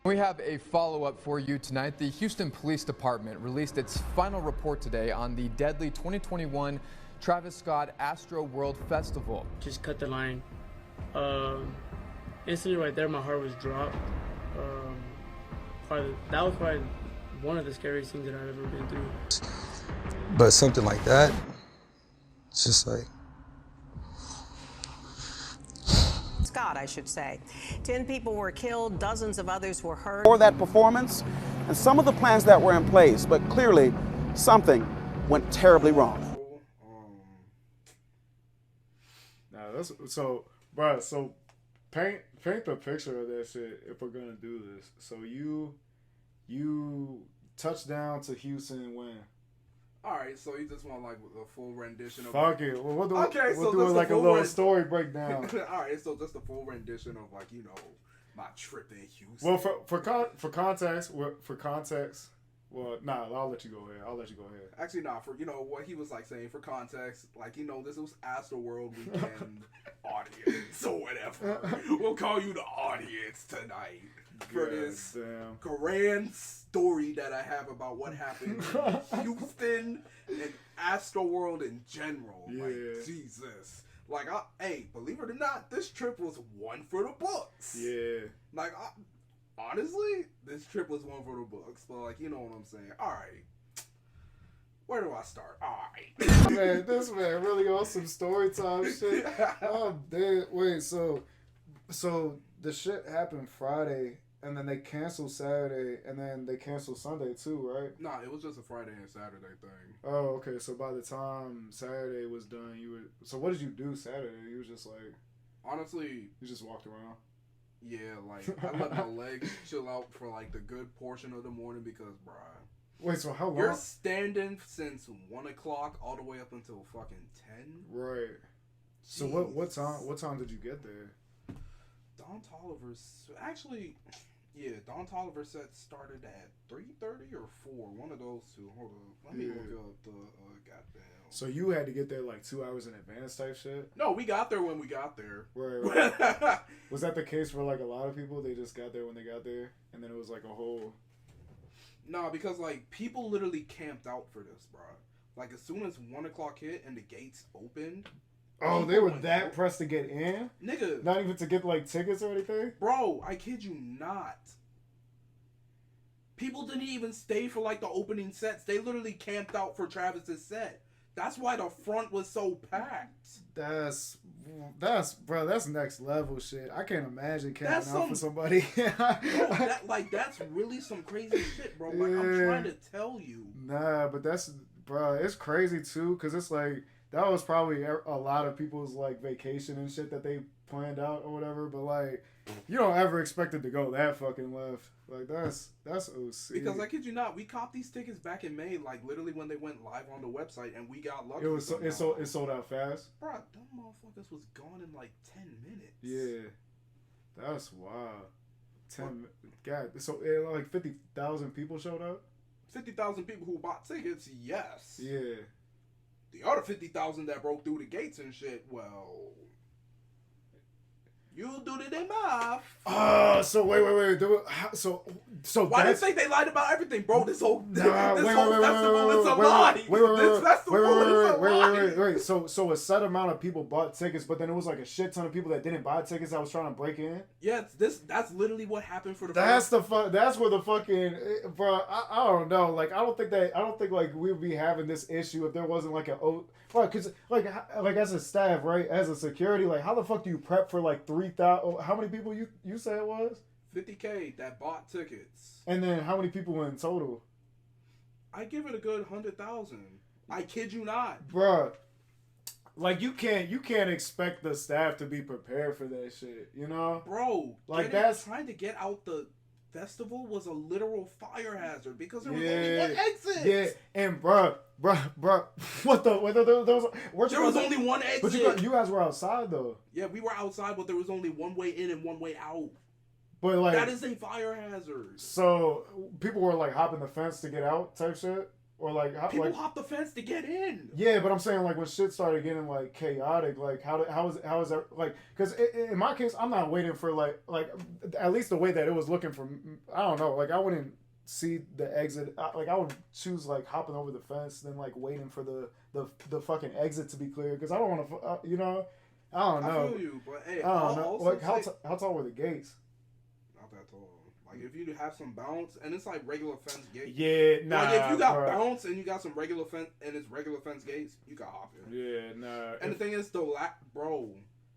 We have a follow-up for you tonight. The Houston Police Department released its final report today on the deadly 2021 Travis Scott ASTROWORLD Festival. Just cut the line. Instantly right there, my heart was dropped. That was probably one of the scariest things that I've ever been through. But something like that, it's just like... Scott, I should say. 10 people were killed, dozens of others were hurt. For that performance and some of the plans that were in place, but clearly something went terribly wrong. Nah, that's so, bro. So paint the picture of that shit if we're gonna do this. So you touchdown to Houston when? All right, so you just want like a full rendition of... Fuck it. Well, we'll do it like a full little story breakdown. All right, so just a full rendition of like, you know, my trip in Houston. Well, for context, well, nah, I'll let you go ahead. Actually, nah, for, you know, what he was like saying, for context, like, you know, this was ASTROWORLD weekend audience or whatever. We'll call you the audience tonight for this grand story that I have about what happened in Houston and ASTROWORLD in general. Yeah. Like, Jesus. Like, hey, believe it or not, this trip was one for the books. Yeah. Like, honestly, this trip was one for the books. But, like, you know what I'm saying. All right. Where do I start? All right. Man, this man really on some story time shit. Oh, damn. Wait, so the shit happened Friday, and then they canceled Saturday, and then they canceled Sunday too, right? Nah, it was just a Friday and Saturday thing. Oh, okay. So by the time Saturday was done, so what did you do Saturday? You was just like... Honestly... You just walked around? Yeah, like, I let my legs chill out for, like, the good portion of the morning because, bruh... Wait, so how long? You're standing since 1 o'clock all the way up until fucking 10? Right. So what time did you get there? Don Tolliver's... Actually... Yeah, Don Tolliver's set started at 3:30 or 4. One of those two. Hold on. Let me look up the goddamn... So you had to get there like 2 hours in advance type shit? No, we got there when we got there. Right. Was that the case for like a lot of people? They just got there when they got there? And then it was like a whole... Nah, because like people literally camped out for this, bro. Like as soon as 1 o'clock hit and the gates opened... Oh, they were that pressed to get in? Nigga. Not even to get, like, tickets or anything? Bro, I kid you not. People didn't even stay for, like, the opening sets. They literally camped out for Travis's set. That's why the front was so packed. That's next level shit. I can't imagine camping out for somebody. Bro, that's really some crazy shit, bro. Like, I'm trying to tell you. Nah, but it's crazy, too, because it's like... That was probably a lot of people's, like, vacation and shit that they planned out or whatever. But, like, you don't ever expect it to go that fucking left. Like, that's OC. Because, I kid you not, we copped these tickets back in May, like, literally when they went live on the website, and we got lucky. It sold out fast? Bro, them motherfuckers was gone in, like, 10 minutes. Yeah. That's wild. God, so, like, 50,000 people showed up? 50,000 people who bought tickets, yes. Yeah. The other 50,000 that broke through the gates and shit, well, you do the math. So wait. So why do you think they lied about everything, bro? This whole festival is a lie. Wait. So a set amount of people bought tickets, but then it was like a shit ton of people that didn't buy tickets that was trying to break in. Yeah, that's literally what happened for the. That's where the fucking bro. I don't know. Like I don't think like we'd be having this issue if there wasn't like because like as a staff, right, as a security, like how the fuck do you prep for like 3,000? How many people you say it was? 50K that bought tickets. And then how many people in total? I give it a good 100,000. I kid you not, bruh. Like you can't expect the staff to be prepared for that shit, you know, bro. Like trying to get out the festival was a literal fire hazard because there was only one exit. Yeah, and bruh, what there was only one exit. But you guys were outside though. Yeah, we were outside, but there was only one way in and one way out. But like that is a fire hazard. So people were like hopping the fence to get out type shit. Or like people hop the fence to get in. Yeah, but I'm saying like when shit started getting like chaotic, like how is that like? Because in my case, I'm not waiting for like at least the way that it was looking for. I don't know. Like I wouldn't see the exit. I would choose like hopping over the fence than like waiting for the fucking exit to be clear because I don't want to. You know, I don't know. I feel you, but hey, I don't know. Like how tall were the gates? Not that tall. Like if you have some bounce and it's like regular fence gates. Yeah, nah. Like if you got bounce and you got some regular fence and it's regular fence gates, you can hop in. Yeah, nah. And the thing is, bro,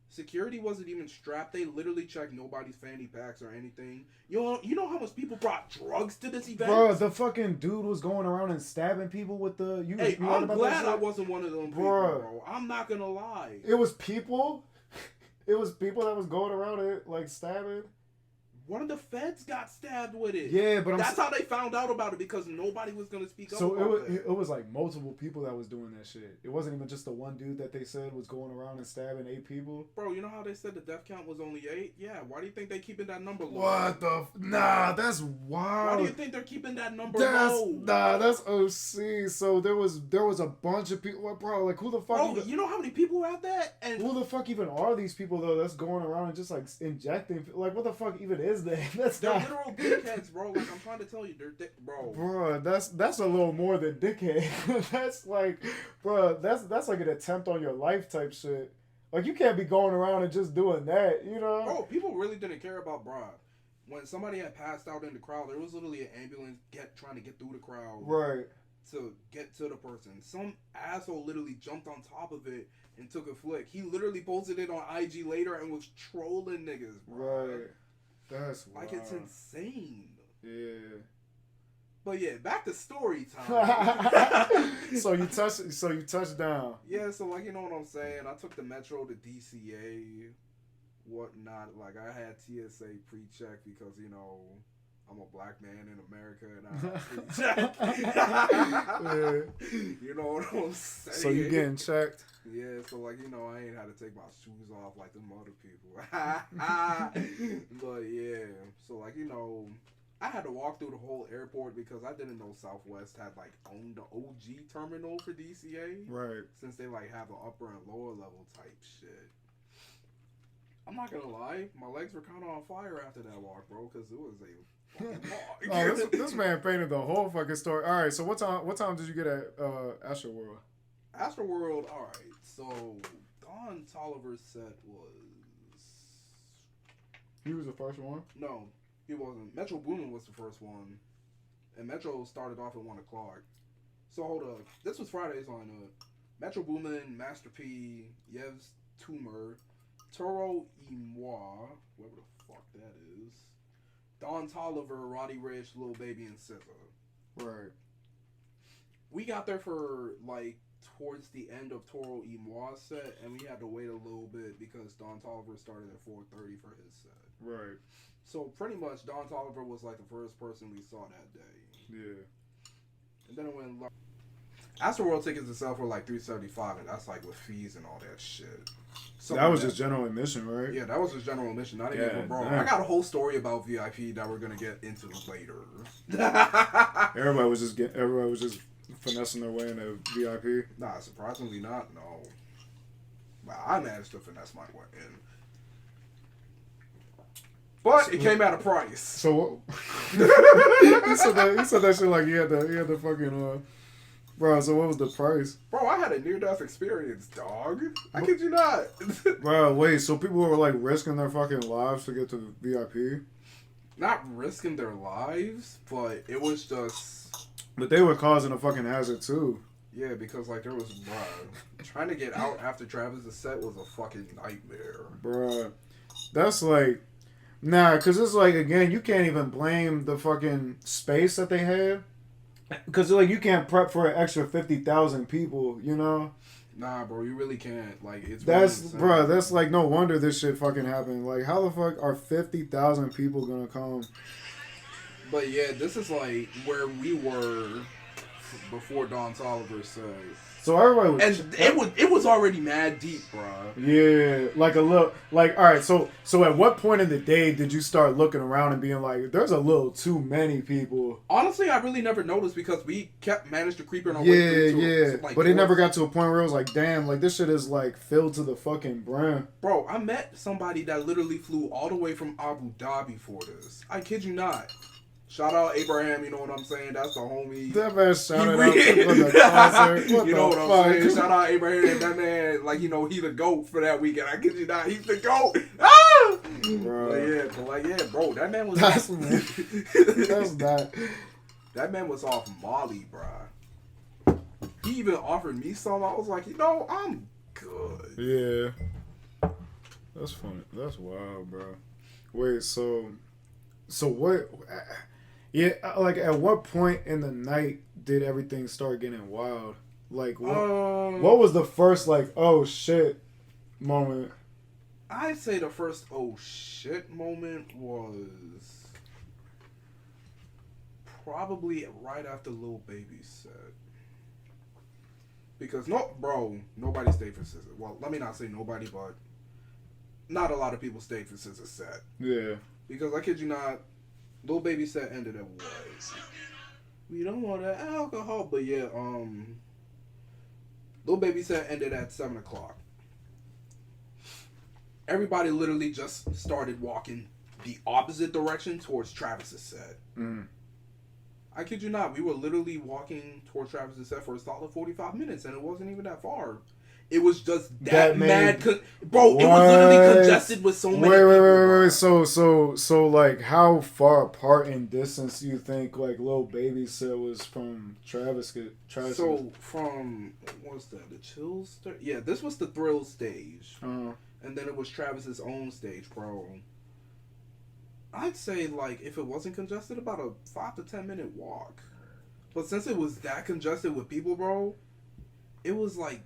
security wasn't even strapped. They literally checked nobody's fanny packs or anything. You know how much people brought drugs to this event? Bro, the fucking dude was going around and stabbing people with the. I'm glad I wasn't one of them people, bro. I'm not gonna lie. It was people. It was people that was going around and like stabbing. One of the feds got stabbed with it. Yeah, but that's how they found out about it because nobody was gonna speak up. So it was like multiple people that was doing that shit. It wasn't even just the one dude that they said was going around and stabbing 8 people. Bro, you know how they said the death count was only 8? Yeah. Why do you think they keeping that number low? What the? Nah, that's wild. Why do you think they're keeping that number low? Nah, that's OC. So there was a bunch of people. Bro, like who the fuck? Bro, you know how many people were out there? And who the fuck even are these people though? That's going around and just like injecting. Like what the fuck even is that? They're literal dickheads, bro. Like I'm trying to tell you, they're bro. Bro, that's a little more than dickhead. That's like, bro, that's like an attempt on your life type shit. Like you can't be going around and just doing that, you know? Bro, people really didn't care about Broad. When somebody had passed out in the crowd, there was literally an ambulance trying to get through the crowd, right, to get to the person. Some asshole literally jumped on top of it and took a flick. He literally posted it on IG later and was trolling niggas, bro. Right. That's like wild. It's insane. Yeah. But yeah, back to story time. So you touched down. Yeah, so like you know what I'm saying? I took the metro to DCA, whatnot. Like I had TSA pre-check because, you know, I'm a black man in America and I have pre-check. Yeah. You know what I'm saying? So you getting checked? Yeah, so like, you know, I ain't had to take my shoes off like them other people. But yeah, so like, you know, I had to walk through the whole airport because I didn't know Southwest had like owned the OG terminal for DCA. Right. Since they like have an upper and lower level type shit. I'm not gonna lie, my legs were kind of on fire after that walk, bro, because it was a fucking walk. Oh, this man painted the whole fucking story. All right, so what time did you get at ASTROWORLD? ASTROWORLD, all right. So Don Tolliver's set was. He was the first one? No, he wasn't. Metro Boomin was the first one, and Metro started off at 1 o'clock. So hold up, this was Friday's lineup. Metro Boomin, Master P, Yev's Tumor, Toro Imoa, whoever the fuck that is, Don Tolliver, Roddy Ricch, Lil Baby, and SZA. Right. We got there for like towards the end of Toro Imoa's set, and we had to wait a little bit because Don Tolliver started at 4:30 for his set. Right. So pretty much Don Tolliver was like the first person we saw that day. Yeah. And then it went like ASTROWORLD tickets itself were like $375, and that's like with fees and all that shit. So that was just general admission, right? Yeah, that was just general admission. Not even, bro. I got a whole story about VIP that we're gonna get into later. Everybody was just finessing their way into VIP. Nah, surprisingly not. No, but I managed to finesse my way in. But it came at a price. So he said that shit like he had the fucking. Bro, so what was the price? Bro, I had a near-death experience, dog. I kid you not. Bro, wait, so people were like risking their fucking lives to get to VIP? Not risking their lives, but it was just... But they were causing a fucking hazard too. Yeah, because like there was, bro, trying to get out after Travis's set was a fucking nightmare. Bro, that's like... Nah, because it's like, again, you can't even blame the fucking space that they had. Because, like, you can't prep for an extra 50,000 people, you know? Nah, bro, you really can't. Like, it's that's like, no wonder this shit fucking happened. Like, how the fuck are 50,000 people gonna come? But, yeah, this is, like, where we were before Don Tolliver said. So everybody was, and it was already mad deep, bro. Yeah, like a little, like all right. So at what point in the day did you start looking around and being like, "There's a little too many people"? Honestly, I really never noticed because we managed to creep in our way through. Yeah. But it never got to a point where it was like, "Damn, like this shit is like filled to the fucking brim." Bro, I met somebody that literally flew all the way from Abu Dhabi for this. I kid you not. Shout out Abraham, you know what I'm saying? That's the homie. That man shouted out for the concert. You know what I'm saying? Shout out Abraham. That man, like, you know, he the GOAT for that weekend. I kid you not. He's the GOAT. Ah! Bro. Bro, that man was... That's not... That man was off Molly, bro. He even offered me some. I was like, you know, I'm good. Yeah. That's funny. That's wild, bro. Wait, so what... Yeah, like at what point in the night did everything start getting wild? Like, what was the first like, oh shit moment? I'd say the first oh shit moment was probably right after Lil Baby set. Because nobody stayed for SZA. Well, let me not say nobody, but not a lot of people stayed for SZA set. Yeah. Because I kid you not, Lil Baby set ended at what? We don't want that alcohol, but yeah, Lil Baby set ended at 7 o'clock. Everybody literally just started walking the opposite direction towards Travis's set. Mm. I kid you not, we were literally walking towards Travis's set for a solid 45 minutes, and it wasn't even that far. It was just that mad, bro. It was literally congested with so many people. Wait. So, like, how far apart in distance do you think like Lil Baby set was from Travis? So from what's that? The Chill stage? Yeah, this was the Thrill stage, and then it was Travis's own stage, bro. I'd say like if it wasn't congested, about a 5 to 10 minute walk. But since it was that congested with people, bro, it was like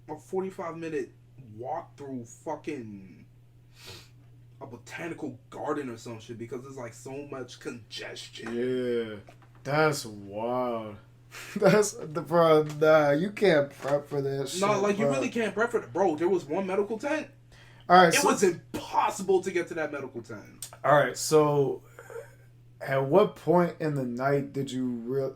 a 45-minute walk through fucking a botanical garden or some shit because there's like so much congestion. Yeah, that's wild. That's the bro. Nah, you can't prep for that shit. No, like bro. You really can't prep for that, bro. There was one medical tent. All right, it was impossible to get to that medical tent. All right, so at what point in the night did you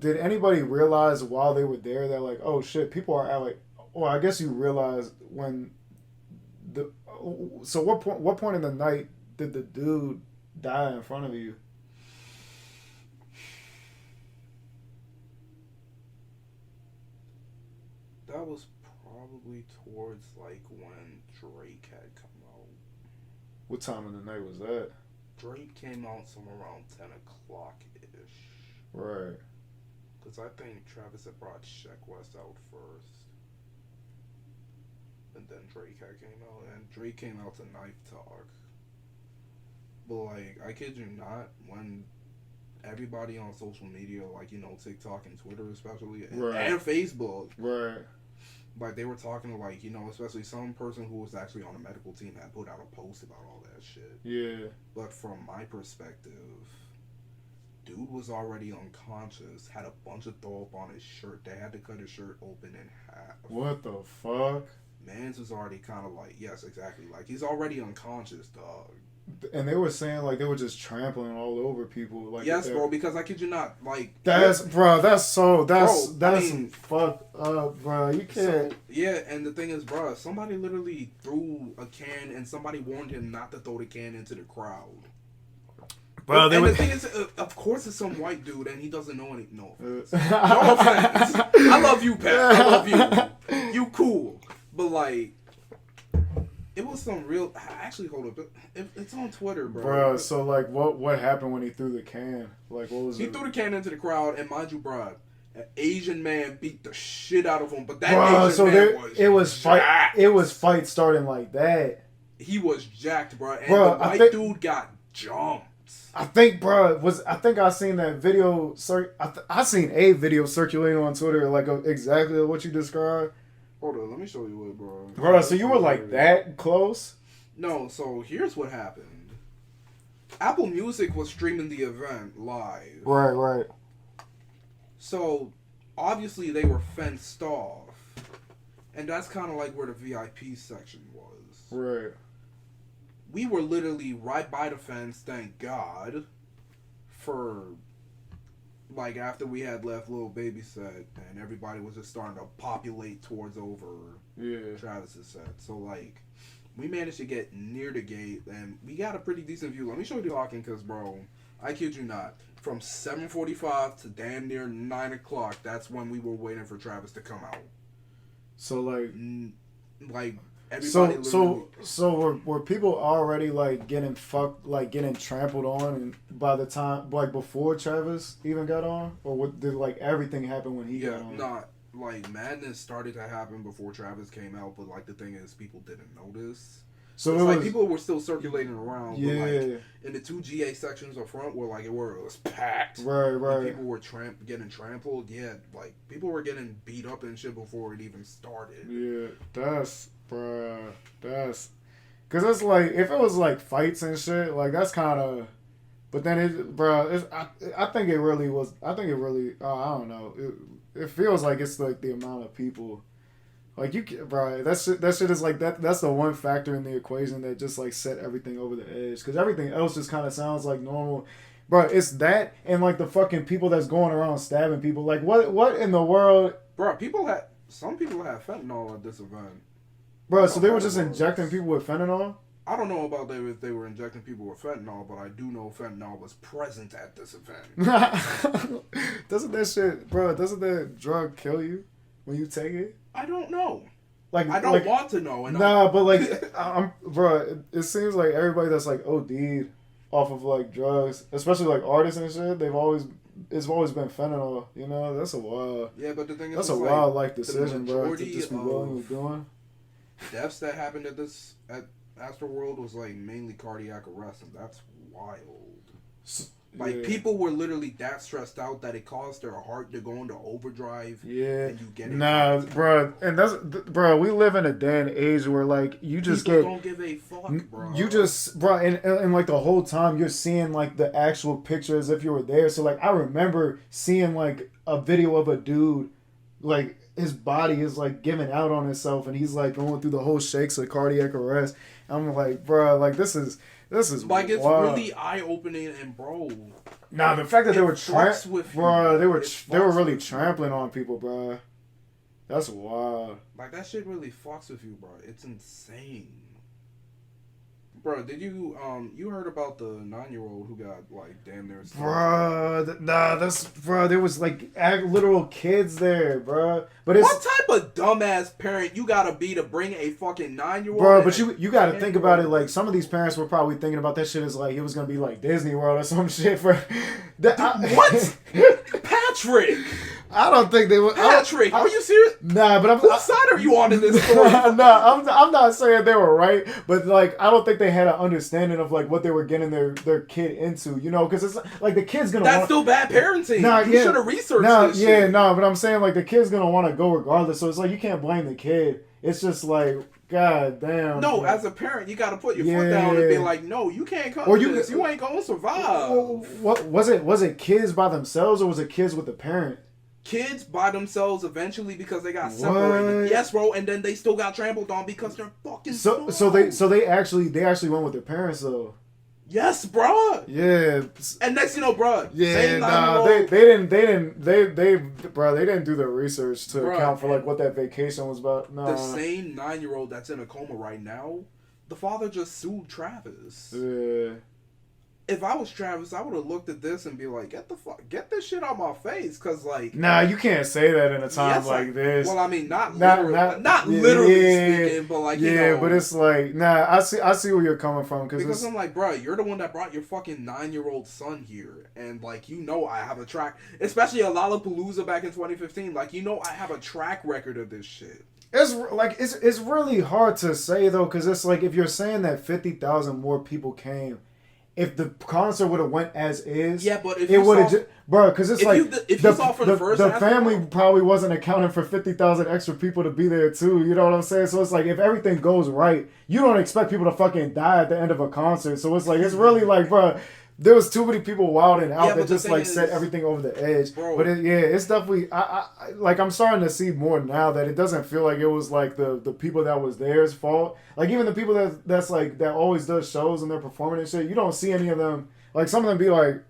did anybody realize while they were there that like, oh shit, people are like. Well, I guess you realized when so what point in the night did the dude die in front of you? That was probably towards like when Drake had come out. What time of the night was that? Drake came out somewhere around 10 o'clock ish. Right. Because I think Travis had brought Sheck West out first. And then Drake came out, and Drake came out to Knife Talk. But like, I kid you not, when everybody on social media, like, you know, TikTok and Twitter especially, and Facebook, like, they were talking to, like, you know, especially some person who was actually on a medical team had put out a post about all that shit. Yeah. But from my perspective, dude was already unconscious, had a bunch of throw up on his shirt. They had to cut his shirt open in half. What the fuck? Mans was already kind of like, yes, exactly. Like, he's already unconscious, dog. And they were saying, like, they were just trampling all over people. Like, yes, bro, because I kid you not, like... That's fucked up, bro. You can't... So, yeah, and the thing is, bro, somebody literally threw a can, and somebody warned him not to throw the can into the crowd. Bro, and the thing is, of course it's some white dude, and he doesn't know any... No offense. No offense. I love you, Pat. I love you. You cool. But, like, it was some real... Actually, hold up. It's on Twitter, bro. Bro, so, like, what happened when he threw the can? Like, what was it? He threw the can into the crowd, and mind you, bro, an Asian man beat the shit out of him. But that Asian man was jacked. It was fight starting like that. He was jacked, bro. And the white dude got jumped. I think, bro, I seen that video. I seen a video circulating on Twitter, like, exactly what you described. Hold on, let me show you it, bro. Bro, so you were like that close? No, so here's what happened. Apple Music was streaming the event live. Right. So obviously they were fenced off, and that's kind of like where the VIP section was. Right. We were literally right by the fence, thank God, for, like, after we had left Little Baby set, and everybody was just starting to populate towards over Travis's set. So, like, we managed to get near the gate, and we got a pretty decent view. Let me show you the clocking, because, bro, I kid you not, from 7:45 to damn near 9 o'clock, that's when we were waiting for Travis to come out. So, like everybody so were people already like getting fucked, like getting trampled on, and by the time, like, before Travis even got on, or did like everything happen when he got on? Not like madness started to happen before Travis came out, but like the thing is, people didn't notice. So it's like people were still circulating around. Yeah. But like in the 2 GA sections up front, where like it was packed. Right. People were getting trampled. Yeah, like people were getting beat up and shit before it even started. Yeah, that's because it's like, if it was like fights and shit, like that's kind of, but then I think it really was. I think it really. I don't know. It feels like it's like the amount of people. Like that shit is like that. That's the one factor in the equation that just like set everything over the edge. Because everything else just kind of sounds like normal, bro. It's that and like the fucking people that's going around stabbing people. Like what in the world, bro? Some people had fentanyl at this event, bro. So they were just injecting people with fentanyl. I don't know about if they were injecting people with fentanyl, but I do know fentanyl was present at this event. Doesn't that drug kill you when you take it? I don't know. Like I don't want to know. But like, bro, it seems like everybody that's like OD'd off of like drugs, especially like artists and shit, it's always been fentanyl. You know, that's a wild. Yeah, but the thing is, that's a wild life decision, bro. To just be willingly doing. Deaths that happened at ASTROWORLD was like mainly cardiac arrest, and that's wild. Like people were literally that stressed out that it caused their heart to go into overdrive. Yeah, and you get it. Nah, bro, and bro. We live in a day and age where like you just people don't give a fuck, bro. You just, bro, and like the whole time you're seeing like the actual picture as if you were there. So like I remember seeing like a video of a dude, like his body is like giving out on itself, and he's like going through the whole shakes of cardiac arrest. I'm like, bro, like this is like it's wild. really eye opening, and bro. Nah, the fact that they were really trampling on people, bro. That's wild. Like that shit really fucks with you, bro. It's insane. Bro, did you you heard about the 9-year-old who got like damn near? Bro, there was like literal kids there, bro. But it's, what type of dumbass parent you gotta be to bring a fucking 9-year-old? Bro, but you gotta think about it. Like some of these parents were probably thinking about that shit as like it was gonna be like Disney World or some shit for. What? Patrick. I don't think they would. Patrick, are you serious? Nah, but what side are you on in this story? I'm not saying they were right, but like I don't think they had an understanding of like what they were getting their kid into, you know, because it's like the kid's gonna. That's still bad parenting. You should have researched this shit. But I'm saying like the kid's gonna want to go regardless, so it's like you can't blame the kid. It's just like, god damn. No, bro. As a parent, you gotta put your foot down and be like, no, you can't come. Or you ain't gonna survive. What was it? Was it kids by themselves or was it kids with the parent? Kids by themselves eventually because they got separated. Yes, bro, and then they still got trampled on because they're fucking so they actually went with their parents though. Yes, bro. Yeah. And next, you know, bro. Yeah, nah, they didn't do the research to account for like what that vacation was about. Nah. The same 9-year-old that's in a coma right now, the father just sued Travis. Yeah. If I was Travis, I would have looked at this and be like, get this shit out my face, cause like. Nah, you can't say that in a time like this. Well, I mean, not literally speaking, but like, you know. But it's like, nah, I see where you're coming from, because I'm like, bro, you're the one that brought your fucking 9-year-old son here, and like, you know, I have a track, especially a Lollapalooza back in 2015. Like, you know, I have a track record of this shit. It's like it's really hard to say though, because it's like if you're saying that 50,000 more people came. If the concert would have went as is, yeah, but if it would have, bro, because it's like the family probably wasn't accounting for 50,000 extra people to be there too. You know what I'm saying? So it's like if everything goes right, you don't expect people to fucking die at the end of a concert. So it's like it's really like, bro, there was too many people wilding out Yeah, that but the just thing like is, set everything over the edge. bro. But it's definitely like I'm starting to see more now that it doesn't feel like it was like the people that was there's fault. Like even the people that's like that always does shows and they're performing and shit. You don't see any of them. Like some of them be like,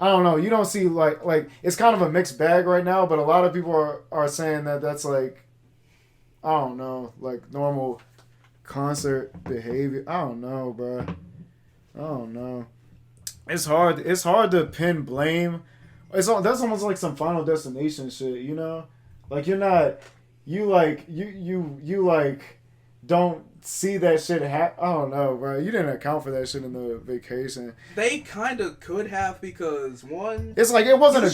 I don't know. You don't see like it's kind of a mixed bag right now. But a lot of people are saying that that's like, I don't know, like normal concert behavior. I don't know, bro. I don't know. It's hard. It's hard to pin blame. That's almost like some Final Destination shit, you know? Like you don't see that shit happen. I don't know, bro. You didn't account for that shit in the vacation. They kind of could have because one. It's like it wasn't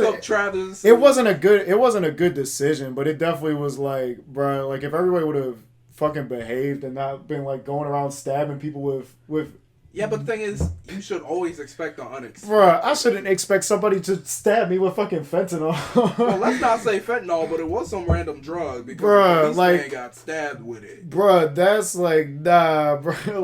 up Travis. It wasn't a good decision, but it definitely was like, bro. Like if everybody would have fucking behaved and not been like going around stabbing people with. Yeah, but the thing is, you should always expect the unexpected. Bruh, I shouldn't expect somebody to stab me with fucking fentanyl. Well, let's not say fentanyl, but it was some random drug because bruh, the policeman got stabbed with it. Bruh, that's like, nah, bruh.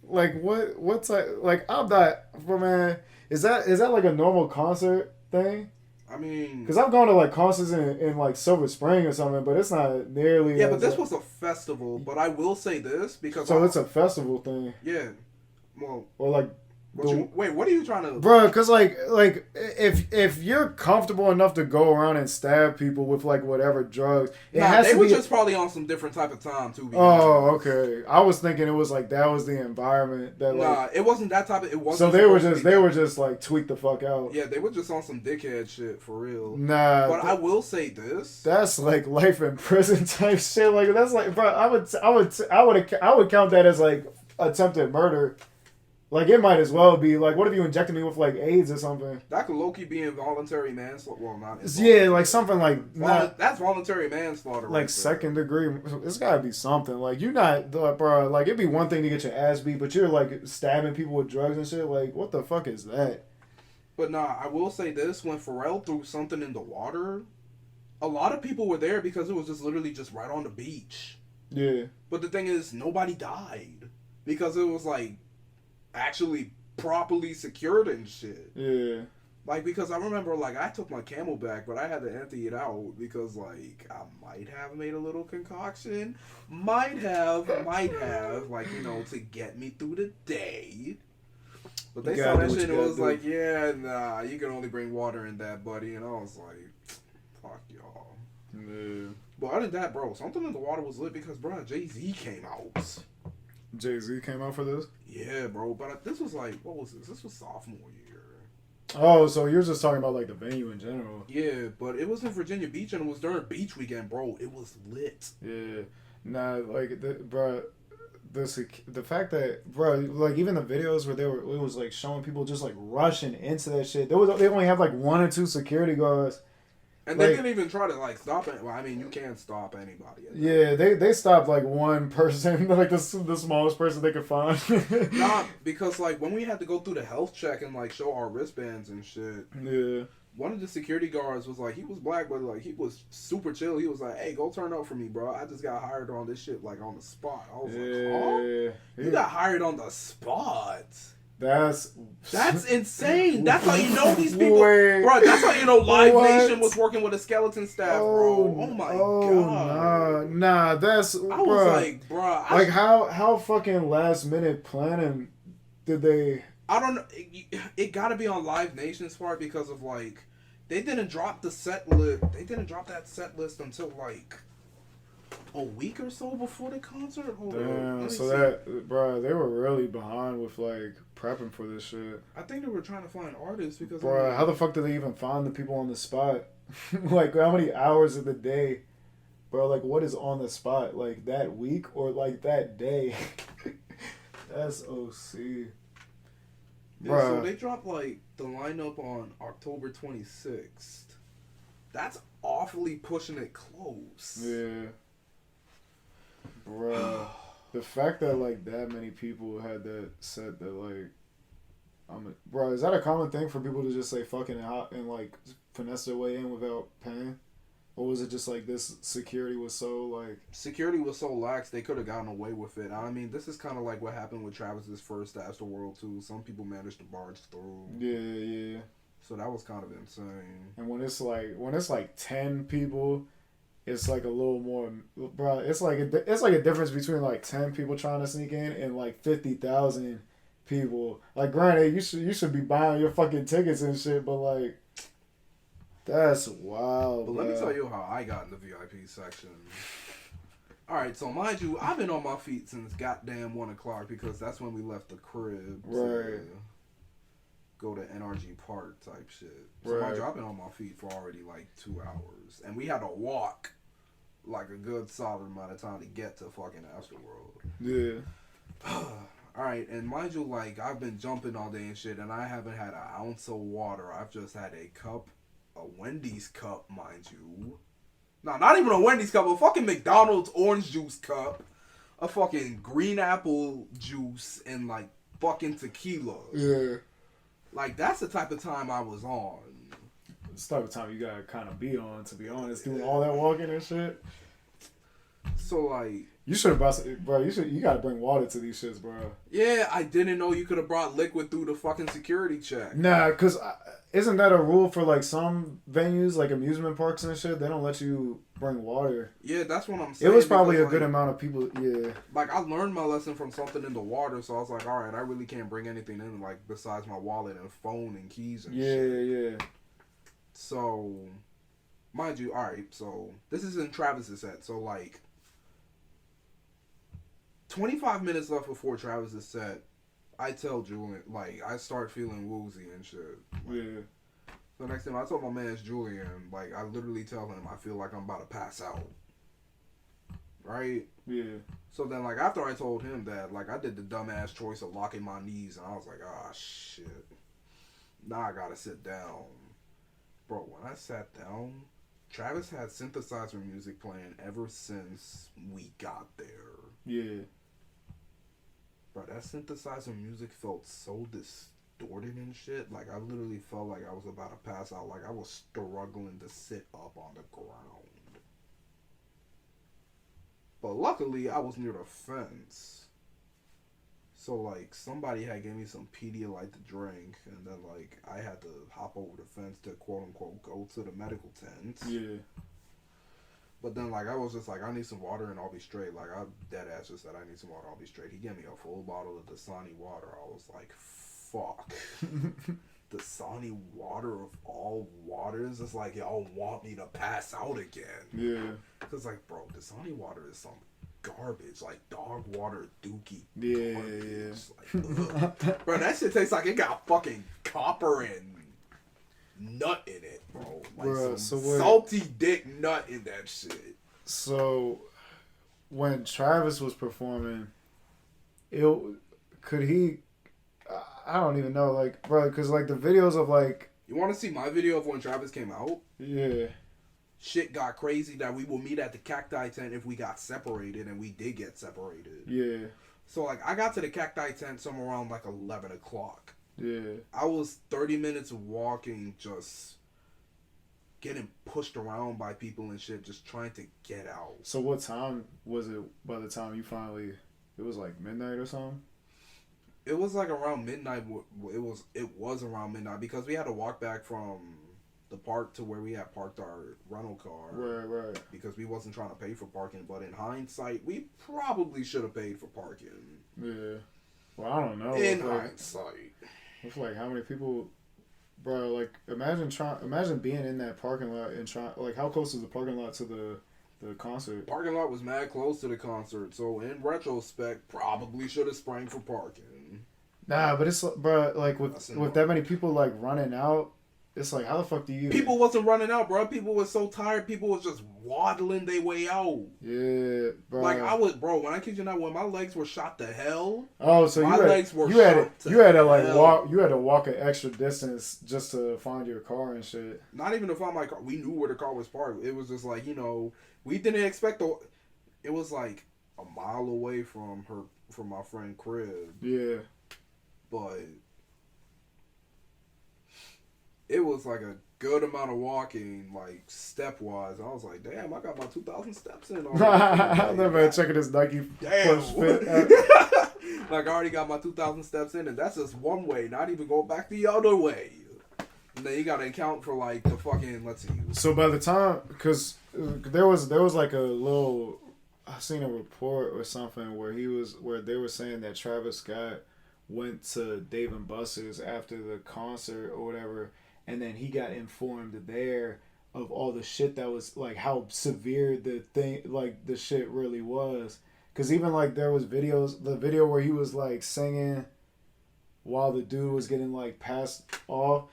Like what's like, I'm not, bro, man. Is that like a normal concert thing? I mean, because I've gone to like concerts in like Silver Spring or something, but it's not nearly. Yeah, but this was a festival. But I will say this because it's a festival thing. Yeah. Well, or like, wait, what are you trying to? Bro, because like if you're comfortable enough to go around and stab people with like whatever drugs, they were just probably on some different type of time too. Oh, okay. I was thinking it was like that was the environment that. Nah, it wasn't that type of. It wasn't. So they were just like tweaked the fuck out. Yeah, they were just on some dickhead shit for real. Nah, but I will say this. That's like life in prison type shit. Like that's like, bro. I would count that as like attempted murder. Like, it might as well be. Like, what if you injected me with, like, AIDS or something? That could low-key be involuntary manslaughter. Well, not yeah, like, something like... that's voluntary manslaughter. Like, second degree. It's gotta be something. Like, you're not... Bro, like, it'd be one thing to get your ass beat, but you're, like, stabbing people with drugs and shit. Like, what the fuck is that? But, nah, I will say this. When Pharrell threw something in the water, a lot of people were there because it was just literally just right on the beach. Yeah. But the thing is, nobody died. Because it was, like... actually properly secured and shit. Yeah. Like, because I remember, like, I took my Camelback, but I had to empty it out because, like, I might have made a little concoction. Might have, like, you know, to get me through the day. But they saw that shit and it was like, yeah, nah, you can only bring water in that, buddy. And I was like, fuck y'all. Yeah. But other than that, bro, something in the water was lit because, bro, Jay-Z came out. Jay-Z came out for this? Yeah, bro. But this was like, what was this? This was sophomore year. Oh, so you're just talking about like the venue in general? Yeah, but it was in Virginia Beach and it was during beach weekend, bro. It was lit. Yeah, nah, like, bro, the fact that, bro, like even the videos where it was like showing people just like rushing into that shit. They only have like 1 or 2 security guards. And they didn't even try to like stop it. Well, I mean, you can't stop anybody. Yeah, they stopped like one person, like the smallest person they could find. Nah, because like when we had to go through the health check and like show our wristbands and shit. Yeah. One of the security guards was like, he was black, but like he was super chill. He was like, "Hey, go turn up for me, bro. I just got hired on this shit like on the spot." I was like, "Oh, you got hired on the spot." That's insane. That's how you know these people, bro. That's how you know Live Nation was working with a skeleton staff, bro. Oh my god. Nah. That's. I was like, bro. Like how fucking last minute planning did they? I don't know. It got to be on Live Nation's part because of like they didn't drop the set list. They didn't drop that set list until like a week or so before the concert. Damn. So that, bro, they were really behind with like prepping for this shit. I think they were trying to find artists because. Bro, how the fuck did they even find the people on the spot? Like how many hours of the day? Bro, like what is on the spot? Like that week or like that day? That's OC. Yeah, so they dropped like the lineup on October 26th. That's awfully pushing it close. Yeah. Bro, the fact that like that many people had that said that like, bro, is that a common thing for people to just say fucking and like finesse their way in without paying? Or was it just like this security was so like... Security was so lax, they could have gotten away with it. I mean, this is kind of like what happened with Travis's first ASTROWORLD too. Some people managed to barge through. Yeah. So that was kind of insane. And when it's like 10 people, it's like a little more, bro. It's like a difference between like 10 people trying to sneak in and like 50,000 people. Like, granted, you should be buying your fucking tickets and shit, but like, that's wild. But let me tell you how I got in the VIP section. All right, so mind you, I've been on my feet since goddamn 1 o'clock because that's when we left the crib. Right. Go to NRG Park type shit. So mind you, I've been on my feet for already like 2 hours. And we had to walk like a good solid amount of time to get to fucking ASTROWORLD. Yeah. Alright, and mind you, like, I've been jumping all day and shit, and I haven't had an ounce of water. I've just had a cup, a Wendy's cup, mind you. No, not even a Wendy's cup, a fucking McDonald's orange juice cup, a fucking green apple juice, and like fucking tequila. Yeah. Like, that's the type of time I was on. It's the type of time you gotta kind of be on, to be honest, doing all that walking and shit. So, like... You should have brought... Bro, you gotta bring water to these shits, bro. Yeah, I didn't know you could have brought liquid through the fucking security check. Nah, because isn't that a rule for, like, some venues, like amusement parks and shit? They don't let you bring water. Yeah, that's what I'm saying. It was probably because, a good amount of people, yeah. Like, I learned my lesson from something in the water, so I was like, alright, I really can't bring anything in, like, besides my wallet and phone and keys and shit. Yeah. So, mind you, alright, so, this is in Travis's set, so, like, 25 minutes left before Travis's set, I tell Julian, like, I start feeling woozy and shit. Yeah. So next time I told my man's Julian, like, I literally tell him I feel like I'm about to pass out. Right? Yeah. So then, like, after I told him that, like, I did the dumbass choice of locking my knees, and I was like, ah, shit. Now I gotta sit down. Bro, when I sat down, Travis had synthesizer music playing ever since we got there. Yeah. Bro, that synthesizer music felt so distorted and shit. Like, I literally felt like I was about to pass out. Like, I was struggling to sit up on the ground. But luckily, I was near the fence. So, like, somebody had gave me some Pedialyte to drink. And then, like, I had to hop over the fence to, quote-unquote, go to the medical tent. Yeah. But then, like, I was just like, I need some water and I'll be straight. Like, I dead ass just said I need some water, I'll be straight. He gave me a full bottle of Dasani water. I was like, fuck. Dasani water of all waters? It's like, y'all want me to pass out again. Yeah. Because, like, bro, Dasani water is some garbage. Like, dog water dookie Yeah. Like, bro, that shit tastes like it got fucking copper and nut in it, bro. Like, Bruh, some salty dick nut in that shit. So, when Travis was performing, could he... I don't even know, like, bro, because, like, the videos of, like... You want to see my video of when Travis came out? Yeah. Shit got crazy that we will meet at the Cacti tent if we got separated, and we did get separated. Yeah. So, like, I got to the Cacti tent somewhere around, like, 11 o'clock. Yeah. I was 30 minutes walking, just getting pushed around by people and shit, just trying to get out. So what time was it by the time you finally... It was like midnight or something? It was like around midnight. It was around midnight because we had to walk back from the park to where we had parked our rental car. Right. Because we wasn't trying to pay for parking, but in hindsight, we probably should have paid for parking. Yeah. Well, I don't know. In hindsight. It's like how many people, bro? Like imagine being in that parking lot and trying. Like how close is the parking lot to the concert? Parking lot was mad close to the concert, so in retrospect, probably should have sprang for parking. Nah, but it's bro, like with that many people like running out, it's like how the fuck do you? People wasn't running out, bro. People was so tired. People was just waddling their way out. Yeah, bro. Like I was, bro. When I kid you not, when my legs were shot to hell. Oh, so my legs were you had to like hell. walk. You had to walk an extra distance just to find your car and shit. Not even to find my car. We knew where the car was parked. It was just like, you know, we didn't expect it was like a mile away from my friend crib. Yeah. But it was like a good amount of walking, like step-wise. I was like, damn, I got my 2,000 steps in. That man checking his Nike push fit. Like, I already got my 2,000 steps in, and that's just one way, not even going back the other way. And then you gotta account for like the fucking, let's see. So by the time, because there was like a little, I seen a report or something where they were saying that Travis Scott went to Dave and Buster's after the concert or whatever, and then he got informed there of all the shit that was, like, how severe the shit really was. Because even, like, there was the video where he was, like, singing while the dude was getting, like, passed off.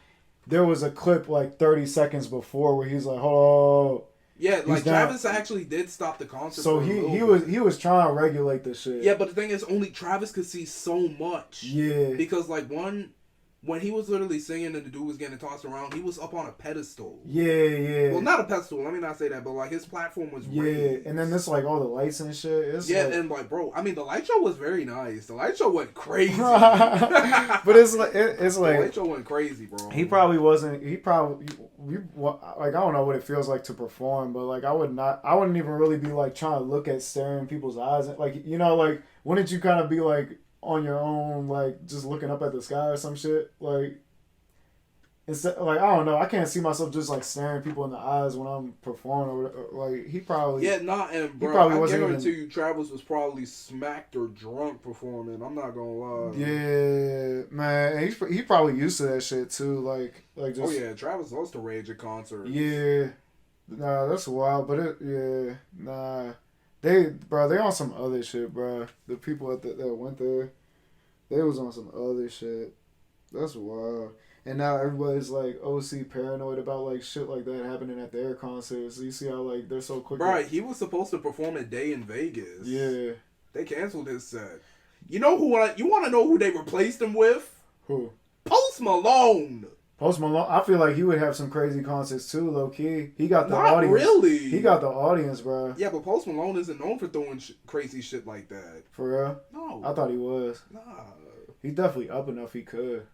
There was a clip, like, 30 seconds before where he's like, oh. Yeah, like, Travis actually did stop the concert. So he was trying to regulate the shit. Yeah, but the thing is, only Travis could see so much. Yeah. Because, like, when he was literally singing and the dude was getting tossed around, he was up on a pedestal. Yeah. Well, not a pedestal, let me not say that, but, like, his platform was raised. And then this, like, all the lights and shit. And, like, bro, I mean, the light show was very nice. The light show went crazy. But it's like... The light show went crazy, bro. Like, I don't know what it feels like to perform, but, like, I wouldn't even really be, like, trying to look at staring people's eyes. Like, you know, like, wouldn't you kind of be, like, on your own, like, just looking up at the sky or some shit? Like, instead, like, I don't know, I can't see myself just, like, staring people in the eyes when I'm performing, or like, he probably... Yeah, and bro, I guarantee you Travis was probably smacked or drunk performing, I'm not gonna lie. Yeah, man, he probably used to that shit, too, like just... Oh, yeah, Travis loves to rage at concerts. Yeah, nah, that's wild, but They on some other shit, bro. The people that went there, they was on some other shit. That's wild. And now everybody's like OC paranoid about like shit like that happening at their concerts. So you see how like they're so quick. Right, he was supposed to perform a day in Vegas. Yeah. They canceled his set. You know you want to know who they replaced him with? Who? Post Malone. Post Malone, I feel like he would have some crazy concerts too, low key. He got the Not audience. Really. He got the audience, bro. Yeah, but Post Malone isn't known for throwing crazy shit like that. For real? No. I thought he was. Nah. He's definitely up enough. He could.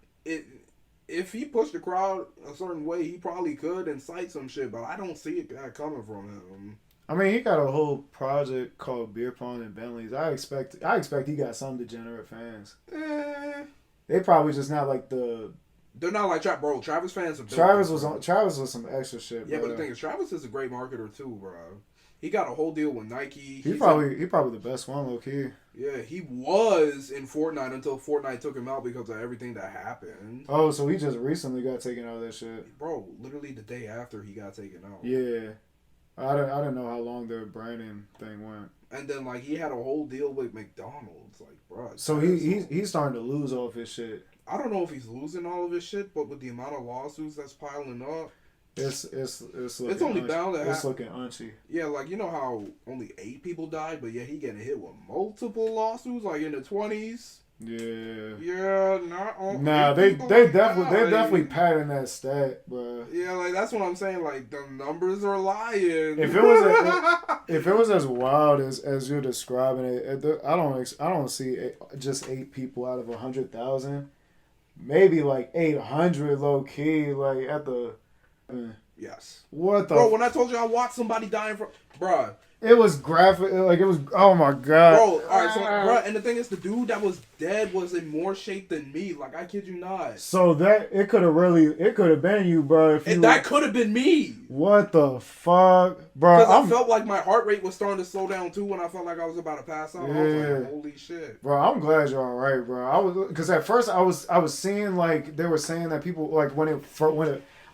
If he pushed the crowd a certain way, he probably could incite some shit, but I don't see it coming from him. I mean, he got a whole project called Beer Pong and Bentleys. I expect he got some degenerate fans. They probably just not like the. They're not like bro. Travis fans are. Travis was some extra shit. Yeah, bro. but the thing is, Travis is a great marketer too, bro. He got a whole deal with Nike. He probably the best one, low key. Yeah, he was in Fortnite until Fortnite took him out because of everything that happened. Oh, so he just recently got taken out of that shit. Bro, literally the day after he got taken out. Yeah. I didn't know how long their branding thing went. And then like he had a whole deal with McDonald's, like bro. So he's starting to lose all of his shit. I don't know if he's losing all of his shit, but with the amount of lawsuits that's piling up, it's looking only bound to happen. It's looking unchy. Yeah, like you know how only 8 people died, but yeah, he getting hit with multiple lawsuits, like in the 20s. Yeah. Yeah, not all. Nah, they definitely padding that stat, bro. Yeah, like that's what I'm saying. Like the numbers are lying. If it was as wild as you're describing it, I don't see just 8 people out of 100,000. Maybe like 800 low key, like at the. Yes. What the? Bro, when I told you I watched somebody dying from, bro. It was graphic, like it was. Oh my god. Bro, all right, so bro, and the thing is, the dude that was dead was in more shape than me. Like I kid you not. So it could have been you, bro. That could have been me. What the fuck, bro? Because I felt like my heart rate was starting to slow down too when I felt like I was about to pass out. Yeah. I was like, holy shit, bro. I'm glad you're all right, bro. Because at first I was seeing like they were saying that people like when it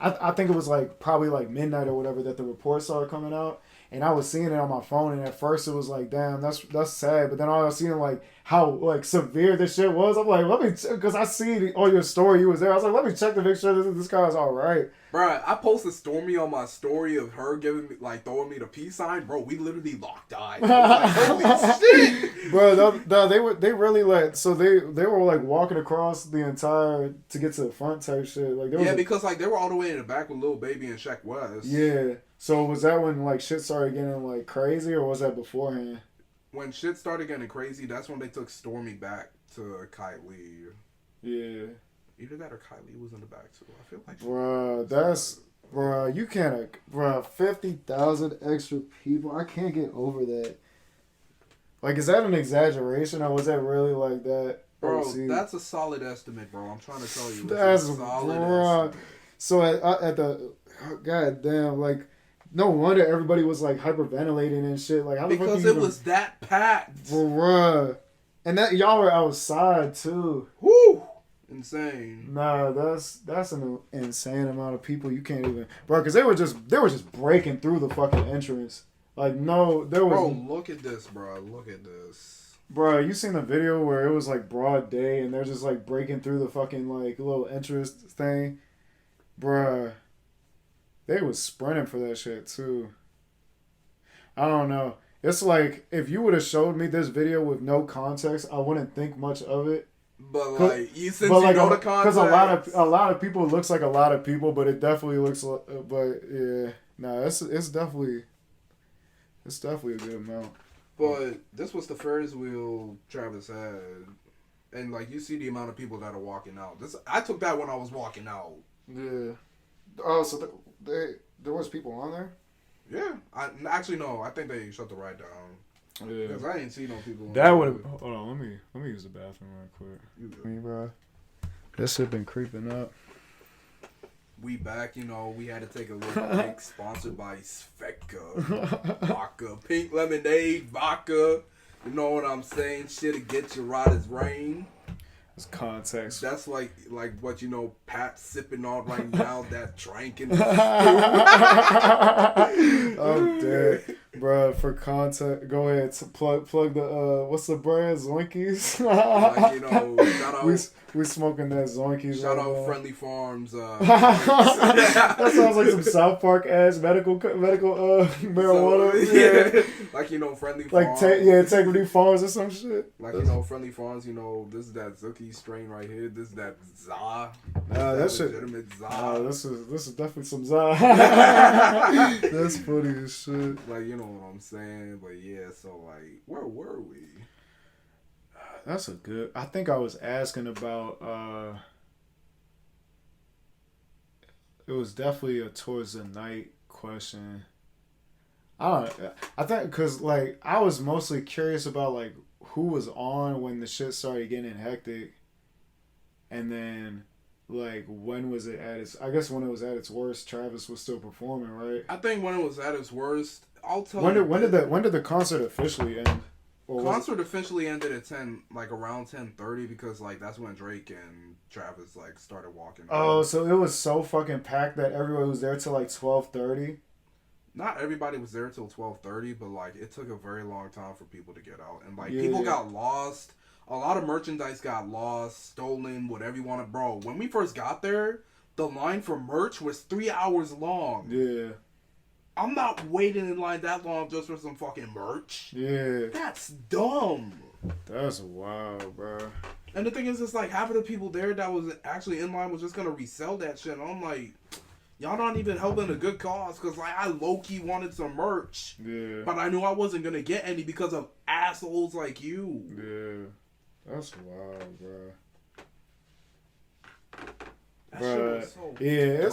I think it was like probably like midnight or whatever that the reports started coming out. And I was seeing it on my phone, and at first it was like, damn, that's sad. But then I was seeing like how like severe this shit was. I'm like, let me, because I see on your story you was there. I was like, let me check to make sure this guy's all right. Bro, I posted Stormy on my story of her giving me throwing me the peace sign. Bro, we literally locked eyes. Like, holy shit, bro. They really like they were like walking across the entire to get to the front type shit. Like because like they were all the way in the back with Lil Baby and Sheck West. Yeah. So was that when like shit started getting like crazy, or was that beforehand? When shit started getting crazy, that's when they took Stormy back to Kylie. Yeah. Either that or Kylie was in the back too. I feel like. Bro, that's Bro, you can't, bro, 50,000 extra people. I can't get over that. Like, is that an exaggeration or was that really like that? Bro, that's a solid estimate, bro. I'm trying to tell you. That's a solid bro. estimate. So at the, god damn, like, no wonder everybody was like hyperventilating and shit. Like, how the fuck because you it was that packed. Bruh. And that y'all were outside too. Whoo! Insane. Nah, that's an insane amount of people. You can't even, bro, because they were just breaking through the fucking entrance. Like, no, there was. Bro, look at this, bro. Look at this. Bro, you seen the video where it was like broad day and they're just like breaking through the fucking like little entrance thing? Bruh. They was sprinting for that shit too. I don't know. It's like if you would have showed me this video with no context, I wouldn't think much of it. But like you since but you like, know the context, because a lot of people looks like a lot of people, but it definitely looks like. But yeah, nah, it's definitely a good amount. But this was the Ferris wheel Travis had, and like you see the amount of people that are walking out. I took that when I was walking out. Yeah. Oh, so there was people on there. Yeah. Actually no. I think they shut the ride down. Yeah. Because I didn't see no people. That would have. Hold on, let me use the bathroom right quick. Me, bro. This shit been creeping up. We back, you know. We had to take a little break. Sponsored by Svedka vodka, pink lemonade vodka. You know what I'm saying? Shit'll get you right as rain. It's context. That's like what you know Pat's sipping on right now. That drinking. I'm dead, bro. For context, go ahead. Plug the what's the brand? Zoinkies. Like, you know, shout out. We smoking that Zoinkies. Shout right out now. Friendly Farms. That sounds like some South Park ass medical marijuana. So, yeah. Like, you know, Friendly Farms. Like Integrity Farms or some shit. Like, you know, Friendly Farms. You know, this is that Zuki strain right here. This is that Za. Nah, that shit. Legitimate Za. Nah, this is definitely some Za. That's funny as shit. Like, you know what I'm saying? But yeah, so like, where were we? That's a good. I think I was asking about. It was definitely a towards the night question. I think because like I was mostly curious about like who was on when the shit started getting hectic, and then like when was it at its? I guess when it was at its worst, Travis was still performing, right? I think when it was at its worst, I'll tell when you. When did the concert officially end? Concert officially ended at 10, like around 10:30, because like that's when Drake and Travis like started walking. Oh, so it was so fucking packed that everybody was there till like 12:30. Not everybody was there till 12:30, but like it took a very long time for people to get out, and like people got lost. A lot of merchandise got lost, stolen, whatever you want to. Bro, when we first got there, the line for merch was 3 hours long. Yeah. I'm not waiting in line that long just for some fucking merch. Yeah. That's dumb. That's wild, bro. And the thing is, it's like half of the people there that was actually in line was just gonna resell that shit. And I'm like, y'all not even helping a good cause, because like I low-key wanted some merch. Yeah. But I knew I wasn't gonna get any because of assholes like you. Yeah. That's wild, bro. That shit was so yeah,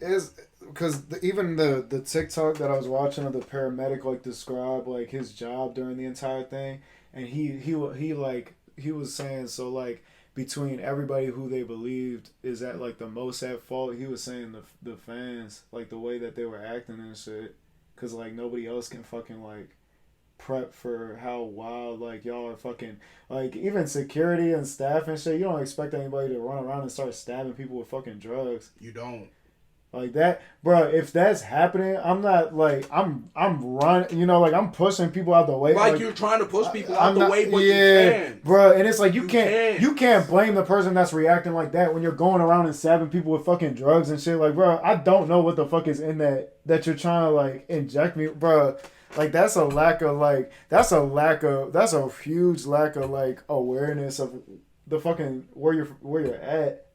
it's because even the TikTok that I was watching of the paramedic like described like his job during the entire thing, and he was saying so like between everybody who they believed is at like the most at fault, he was saying the fans, like the way that they were acting and shit, because like nobody else can fucking like prep for how wild like y'all are fucking, like even security and staff and shit. You don't expect anybody to run around and start stabbing people with fucking drugs. You don't. Like that, bro. If that's happening, I'm not like I'm running. You know, like I'm pushing people out the way. Like you're trying to push people out the way, but you can't, bro. And it's like you can't blame the person that's reacting like that when you're going around and stabbing people with fucking drugs and shit. Like, bro, I don't know what the fuck is in that you're trying to like inject me, bro. Like that's a huge lack of like awareness of the fucking where you're at.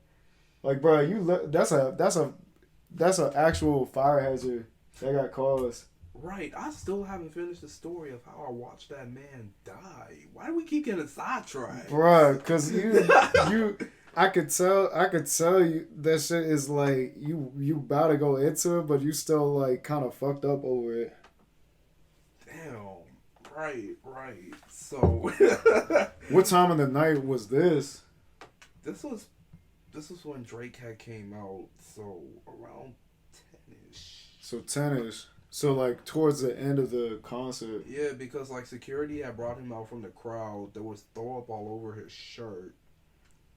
Like, bro, you look. That's an actual fire hazard that got caused. Right. I still haven't finished the story of how I watched that man die. Why do we keep getting sidetracked? Bruh, because you I could tell you that shit is like you about to go into it, but you still like kind of fucked up over it. Damn. Right. So. What time of the night was this? This was when Drake had came out, so around 10-ish. So 10-ish. So like towards the end of the concert. Yeah, because like security had brought him out from the crowd. There was throw up all over his shirt.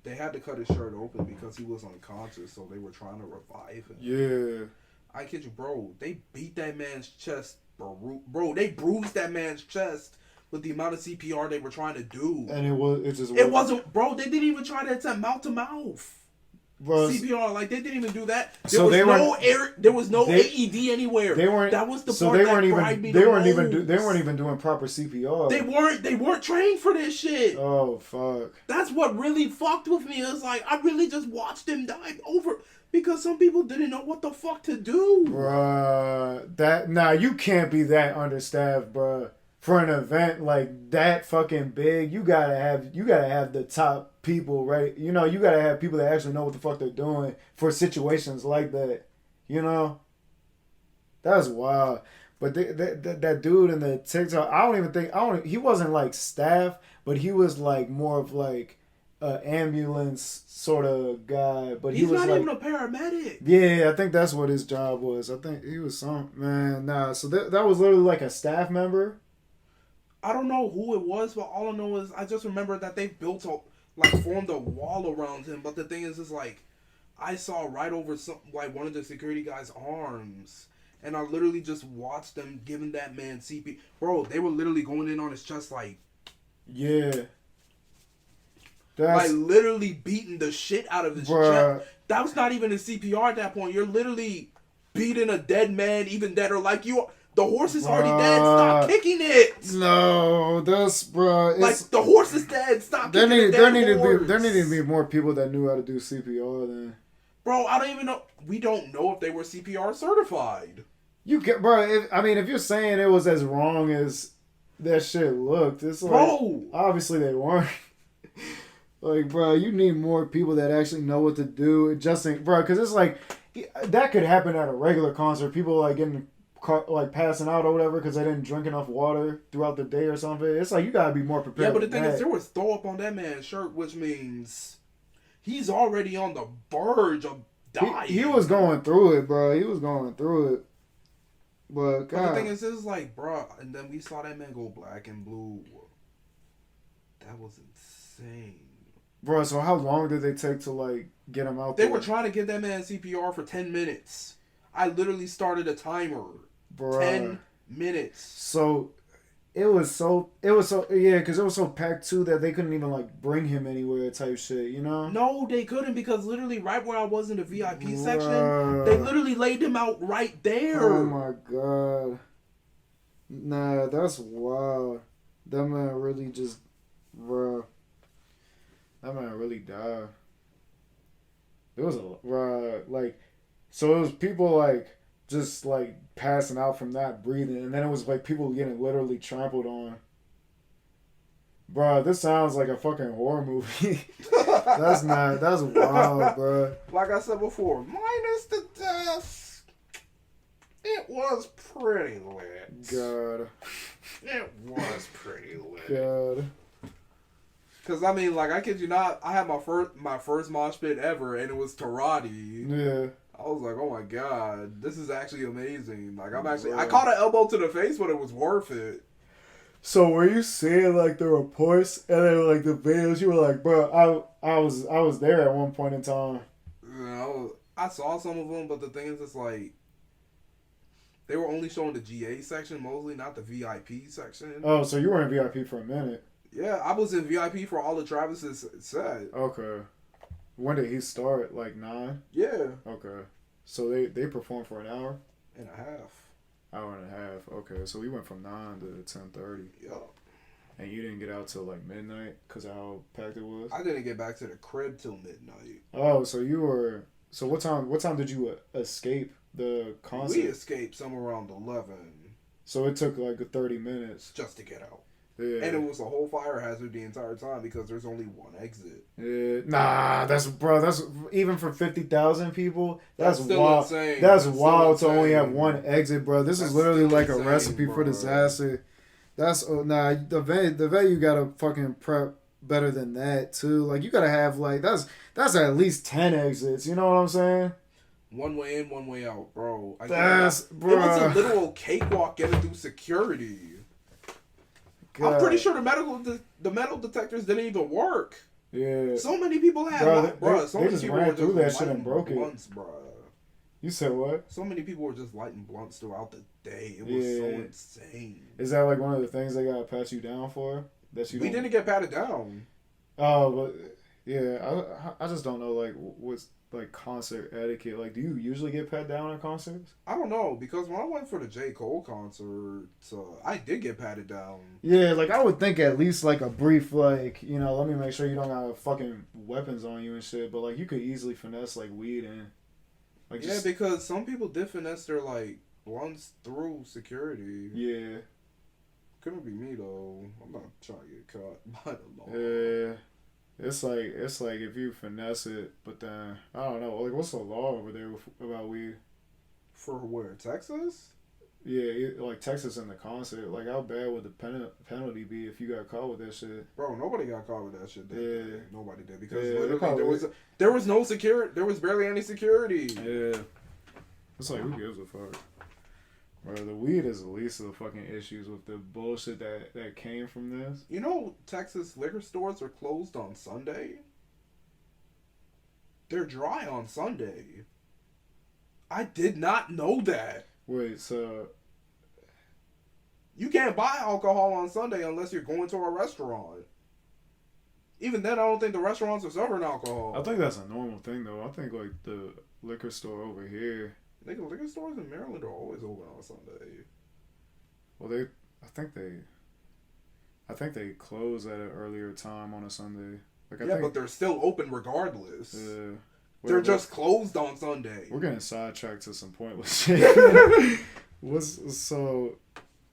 They had to cut his shirt open because he was unconscious, so they were trying to revive him. Yeah. I kid you, bro. They beat that man's chest, bro. They bruised that man's chest with the amount of CPR they were trying to do. And it wasn't, bro. They didn't even try to attempt mouth to mouth. CPR, like they didn't even do that. There was no AED anywhere. They weren't. That was the part that cried me the most. They weren't even doing proper CPR. They weren't trained for this shit. Oh fuck. That's what really fucked with me. It's like I really just watched him die over because some people didn't know what the fuck to do. Bruh, you can't be that understaffed, bruh. For an event like that fucking big, you gotta have the top people, right? You know, you gotta have people that actually know what the fuck they're doing for situations like that. You know, that's wild. But that dude in the TikTok, he wasn't like staff, but he was like more of like an ambulance sort of guy. But he's was not like, even a paramedic. Yeah, I think that's what his job was. I think he was So that was literally like a staff member. I don't know who it was, but all I know is I just remember that they formed a wall around him. But the thing is like, I saw right over one of the security guys' arms, and I literally just watched them giving that man CPR. Bro, they were literally going in on his chest like, yeah, like literally beating the shit out of his chest. That was not even a CPR at that point. You're literally beating a dead man, even deader, like you. The horse is already dead. Stop kicking it. No, that's like the horse is dead. Stop kicking it. There needed to be more people that knew how to do CPR. Then, bro, I don't even know. We don't know if they were CPR certified. You can, bro. If you're saying it was as wrong as that shit looked, it's like, bro, obviously they weren't. Like, bro, you need more people that actually know what to do. Bro, because it's like that could happen at a regular concert. People like getting like passing out or whatever because they didn't drink enough water throughout the day or something. It's like you gotta be more prepared. Yeah, but the thing is, there was throw up on that man's shirt, which means he's already on the verge of dying. He was going through it, bro. He was going through it. But the thing is, it's like, bro, and then we saw that man go black and blue. That was insane. Bro, so how long did they take to like get him out there? They were trying to give that man CPR for 10 minutes. I literally started a timer. Bruh. 10 minutes. So it was so because it was so packed too that they couldn't even like bring him anywhere type shit, you know? No, they couldn't because literally right where I was in the VIP section, they literally laid him out right there. Oh my god. Nah, that's wild. That man really just, bruh. That man really died. It was so it was people like just like passing out from not breathing, and then it was like people getting literally trampled on. Bro, this sounds like a fucking horror movie. That's wild, bro. Like I said before, minus the deaths, it was pretty lit. God. It was pretty lit. God. Cause I mean, like I kid you not, I had my first mosh pit ever, and it was karate. Yeah. I was like, oh my god, this is actually amazing. Like I caught an elbow to the face, but it was worth it. So were you seeing like the reports and then like the videos? You were like, bro, I was there at one point in time. I saw some of them, but the thing is, it's like they were only showing the GA section mostly, not the VIP section. Oh, so you were in VIP for a minute. Yeah, I was in VIP for all of Travis's set. Okay. When did he start? Like 9? Yeah. Okay. So they performed for an hour and a half. Hour and a half. Okay, so we went from 9 to 10:30. Yeah. And you didn't get out till like midnight because of how packed it was. I didn't get back to the crib till midnight. Oh, so you were. So what time did you escape the concert? We escaped somewhere around 11. So it took like 30 minutes just to get out. And it was a whole fire hazard the entire time because there's only one exit. Yeah, nah, that's even for 50,000 people. That's still wild. insane. That's That's wild still to only have insane. one exit, bro. This That's is literally still like a insane, recipe for bro. disaster. That's the venue gotta fucking prep better than that too. Like you gotta have like that's at least 10 exits. You know what I'm saying? One way in, one way out, bro. It That's was a bruh. literal cakewalk getting through security. God. I'm pretty sure the metal detectors didn't even work. Yeah. So many people had, so they many just people ran were through just that shit and lighting broke it. blunts, bro. You said what? So many people were just lighting blunts throughout the day. It was so insane. Is that like one of the things they gotta pat you down for? That you We don't... didn't get patted down. Oh, but yeah, I just don't know like what's like concert etiquette. Like, do you usually get pat down at concerts? I don't know, because when I went for the J. Cole concert, I did get patted down. Yeah, like I would think at least like a brief like, you know, let me make sure you don't have fucking weapons on you and shit. But like you could easily finesse like weed and like Yeah, because some people did finesse their like blunts through security. Yeah. Couldn't be me though. I'm not trying to get caught by the law. Yeah. It's like if you finesse it, but then I don't know. Like, what's the law over there about weed? For where? Texas? Yeah, like Texas in the concert. Like, how bad would the penalty be if you got caught with that shit? Bro, nobody got caught with that shit. Yeah, nobody did because literally there was no security. There was barely any security. Yeah, it's like who gives a fuck? Bro, the weed is the least of the fucking issues with the bullshit that came from this. You know, Texas liquor stores are closed on Sunday. They're dry on Sunday. I did not know that. Wait, so you can't buy alcohol on Sunday unless you're going to a restaurant. Even then, I don't think the restaurants are serving alcohol. I think that's a normal thing, though. I think, like, the liquor store over here... Nigga, liquor stores in Maryland are always open on Sunday. Well, I think they close at an earlier time on a Sunday. Like, but they're still open regardless. Yeah. They're just closed on Sunday. We're getting sidetracked to some pointless shit.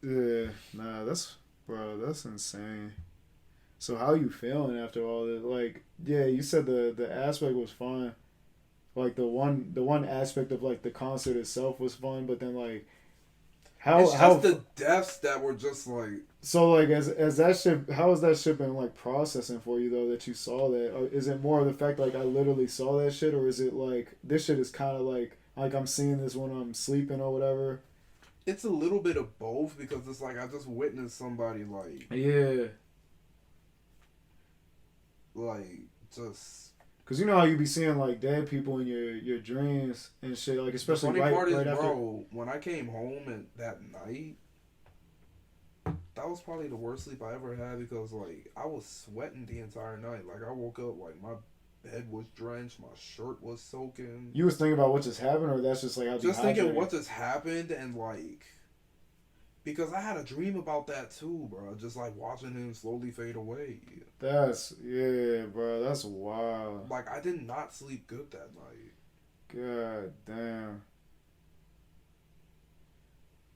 Yeah, nah, that's insane. So how you feeling after all this? Like, yeah, you said the aspect was fun. Like the one aspect of like the concert itself was fun, but then like it's just the deaths that were just like. So like as that shit, how has that shit been like processing for you though that you saw that? Or is it more of the fact like I literally saw that shit, or is it like this shit is kind of like I'm seeing this when I'm sleeping or whatever? It's a little bit of both because it's like I just witnessed somebody like just. Cause you know how you be seeing like dead people in your dreams and shit, like especially the funny part is, after. bro, when I came home and that night, that was probably the worst sleep I ever had because like I was sweating the entire night. Like I woke up like my bed was drenched, my shirt was soaking. You was thinking about what just happened, or that's just like how just thinking what just happened and like. Because I had a dream about that too, bro. Just like watching him slowly fade away. Bro. That's wild. Like I did not sleep good that night. God damn.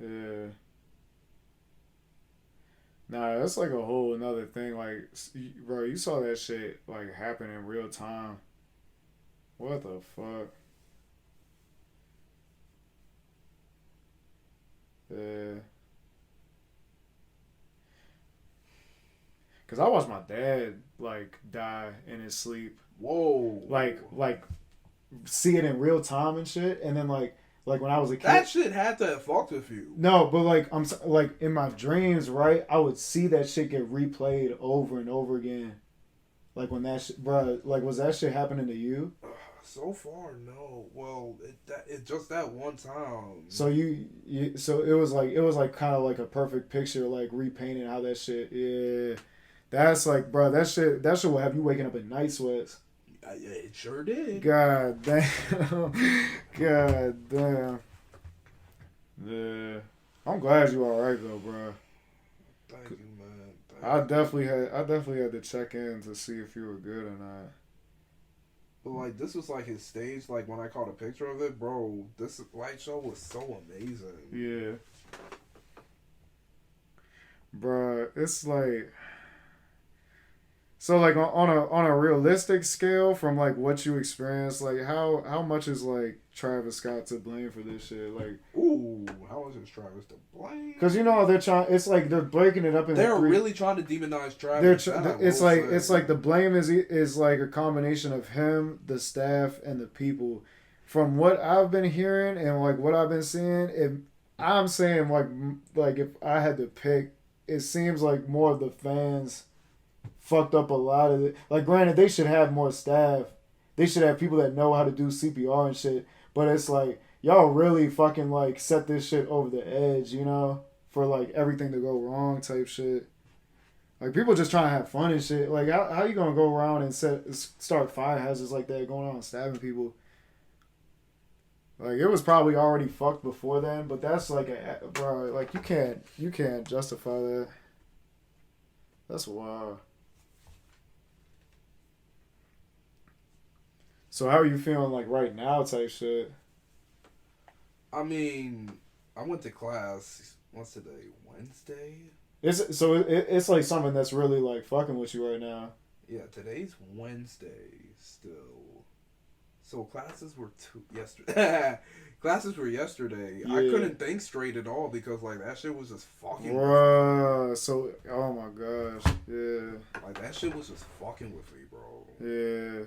Yeah. Nah, that's like a whole another thing. Like, bro, you saw that shit like happen in real time. What the fuck? Yeah. Cause I watched my dad like die in his sleep. Whoa. Like see it in real time and shit, and then like when I was a kid. That shit had to have fucked with you. No, but like I'm like in my dreams, right? I would see that shit get replayed over and over again. Like when that shit, bro. Like was that shit happening to you? So far, no. Well, it just that one time. So so it was like kind of like a perfect picture, like repainting how that shit. Yeah. That's like, bro, that shit will have you waking up in night sweats. It sure did. God damn. God damn. Yeah. I'm glad you alright though, bro. Thank you, man. I definitely had to check in to see if you were good or not. But like this was like his stage, like when I caught a picture of it, bro, this light show was so amazing. Yeah. Bruh, it's like, so like on a realistic scale from like what you experienced, like how much is like Travis Scott to blame for this shit? Like, ooh, how much is Travis to blame? Because you know they're trying. It's like they're breaking it up in. They're really trying to demonize Travis. It's like the blame is like a combination of him, the staff, and the people. From what I've been hearing and like what I've been seeing, I'm saying like if I had to pick, it seems like more of the fans fucked up a lot of it. Like, granted, they should have more staff. They should have people that know how to do CPR and shit. But it's like, y'all really fucking like set this shit over the edge, you know, for like everything to go wrong type shit. Like, people just trying to have fun and shit. Like, how you gonna go around and start fire hazards like that, going on and stabbing people? Like, it was probably already fucked before then, but that's like bro, like you can't justify that. That's wild. So how are you feeling like right now type shit? I mean, I went to class, what's today, Wednesday? It's like something that's really like fucking with you right now. Yeah, today's Wednesday still. So classes were yesterday. Classes were yesterday. Yeah. I couldn't think straight at all because like that shit was just fucking with me. So, oh my gosh. Yeah. Like that shit was just fucking with me, bro. Yeah.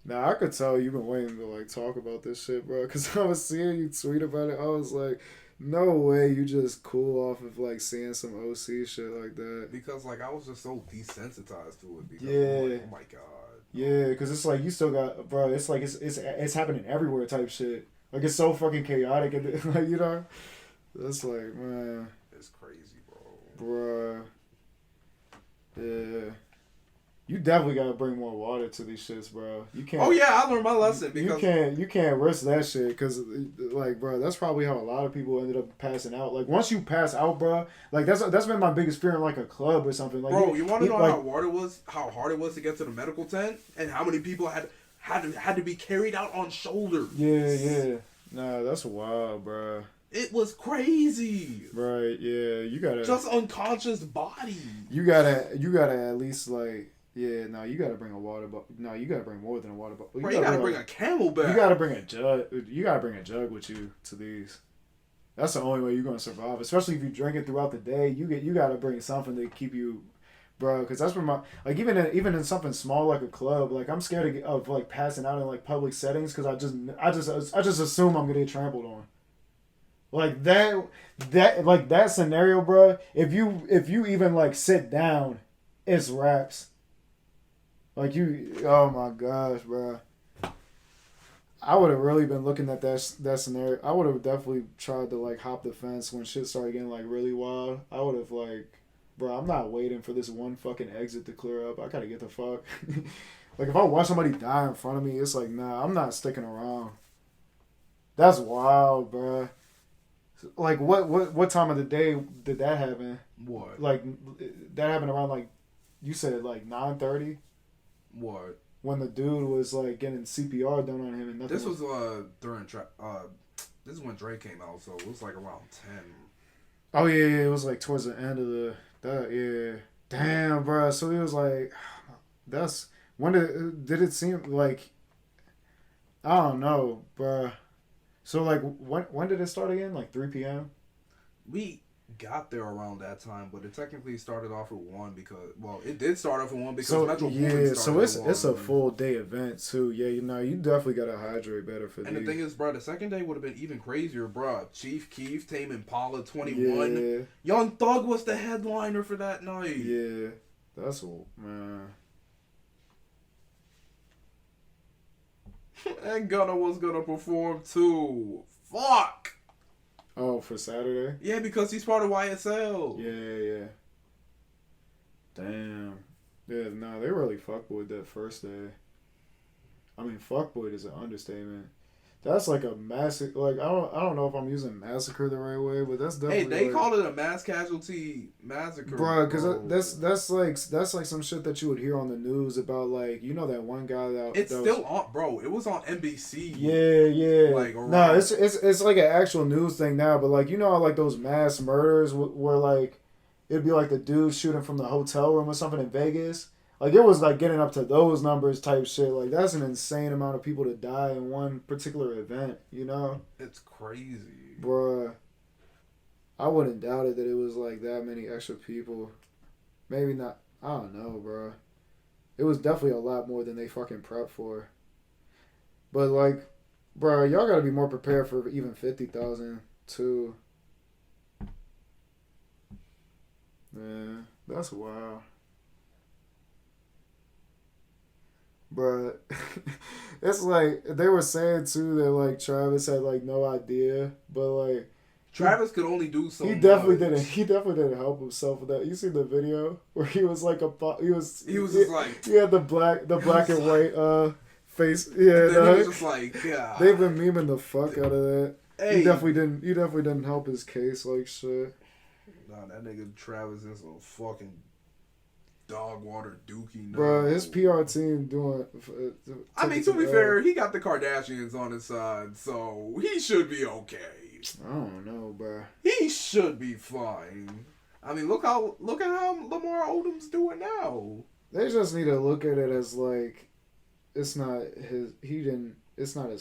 Now, I could tell you've been waiting to, like, talk about this shit, bro. Because I was seeing you tweet about it. I was like, no way you just cool off of, like, seeing some OC shit like that. Because, like, I was just so desensitized to it. Because like, oh, my God. Yeah, because it's like, you still got, bro, it's like, it's happening everywhere type shit. Like, it's so fucking chaotic. And, like, you know? That's like, man. It's crazy, bro. Bro. Yeah. You definitely gotta bring more water to these shits, bro. You can't. Oh yeah, I learned my lesson because you can't risk that shit because, like, bro, that's probably how a lot of people ended up passing out. Like, once you pass out, bro, like that's been my biggest fear in like a club or something. Like, bro, you want to know how hard it was to get to the medical tent, and how many people had to be carried out on shoulders. Yeah. Nah, that's wild, bro. It was crazy. Right? Yeah, you gotta just unconscious body. You gotta at least like. Yeah, no, you gotta bring a water bottle. No, you gotta bring more than a water bottle. You gotta bring a Camelback. You gotta bring a jug. You gotta bring a jug with you to these. That's the only way you're gonna survive. Especially if you drink it throughout the day. You gotta bring something to keep you, bro. Because that's where like even in something small like a club. Like, I'm scared of like passing out in like public settings because I just assume I'm gonna get trampled on. Like that scenario, bro. If you even like sit down, it's wraps. Like, oh my gosh, bro. I would have really been looking at that scenario. I would have definitely tried to, like, hop the fence when shit started getting, like, really wild. I would have, like, bro, I'm not waiting for this one fucking exit to clear up. I gotta get the fuck. Like, if I watch somebody die in front of me, it's like, nah, I'm not sticking around. That's wild, bro. Like, what time of the day did that happen? What? Like, that happened around, like, you said, like, 9:30? What? When the dude was like getting CPR done on him and nothing. This was during this is when Drake came out, so it was like around 10. Oh yeah, it was like towards the end of yeah. Damn, bro. So it was like, that's when did it seem like? I don't know, bro. So like when did it start again? Like 3 p.m. We got there around that time, but it technically started off at 1 because, well, it did start off at 1 because Metro Boomin started so it's a full day event too. Yeah, you know, you definitely gotta hydrate better for And the thing is, bro, the second day would have been even crazier, bro. Chief Keef, Tame Impala, 21. Yeah. Young Thug was the headliner for that night. Yeah, that's man. And Gunna was gonna perform too. Fuck. Oh, for Saturday? Yeah, because he's part of YSL. Yeah. Damn. Yeah, nah, they really fuckboyed that first day. I mean, fuckboyed is an understatement. That's like a massacre. Like, I don't know if I'm using massacre the right way, but that's definitely. Hey, they called it a mass casualty massacre, bro. Because that's like some shit that you would hear on the news about, like, you know, that one guy that. It's still on, bro. It was on NBC. Yeah. Like, no, it's like an actual news thing now, but like, you know how like those mass murders were like, it'd be like the dude shooting from the hotel room or something in Vegas. Like, it was like getting up to those numbers type shit. Like, that's an insane amount of people to die in one particular event, you know? It's crazy. Bruh. I wouldn't doubt it that it was like that many extra people. Maybe not. I don't know, bruh. It was definitely a lot more than they fucking prepped for. But, like, bruh, y'all gotta be more prepared for even 50,000, too. Man, that's wild. Bruh, it's like, they were saying, too, that, like, Travis had, like, no idea. But, like, Travis could only do so He definitely much. didn't. He definitely didn't help himself with that. You see the video where he was like he was just like, he had the black and white face. Yeah, he was just like, God. They've been memeing the fuck out of that. Hey. He definitely didn't help his case like shit. Nah, that nigga Travis is a fucking dog water dookie. No. Bro, his PR team doing. I mean, to be fair, he got the Kardashians on his side, so he should be okay. I don't know, bro. He should be fine. I mean, look at how Lamar Odom's doing now. They just need to look at it as like, it's not his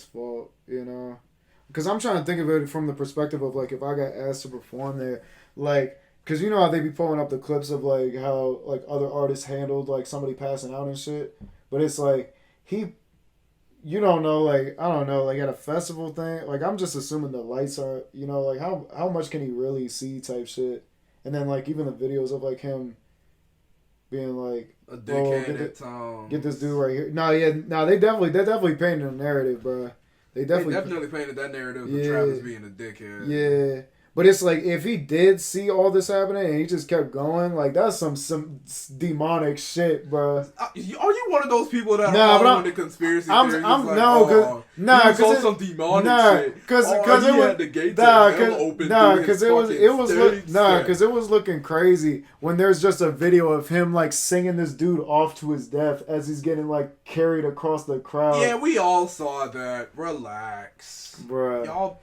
fault, you know? Because I'm trying to think of it from the perspective of like, if I got asked to perform there, like, because you know how they be pulling up the clips of like how like other artists handled like somebody passing out and shit, but it's like you don't know, like, I don't know, like at a festival thing, like I'm just assuming the lights are, you know, like how much can he really see type shit, and then like even the videos of like him being like a dickhead at times. Get this dude right here. They definitely painted a narrative, bro. They definitely painted that narrative of Travis being a dickhead. Yeah. But it's like, if he did see all this happening and he just kept going, like, that's some demonic shit, bro. Are you one of those people that are following the conspiracy theories? Some demonic shit. Because it was looking crazy when there's just a video of him, like, singing this dude off to his death as he's getting, like, carried across the crowd. Yeah, we all saw that. Relax. Bruh. Y'all...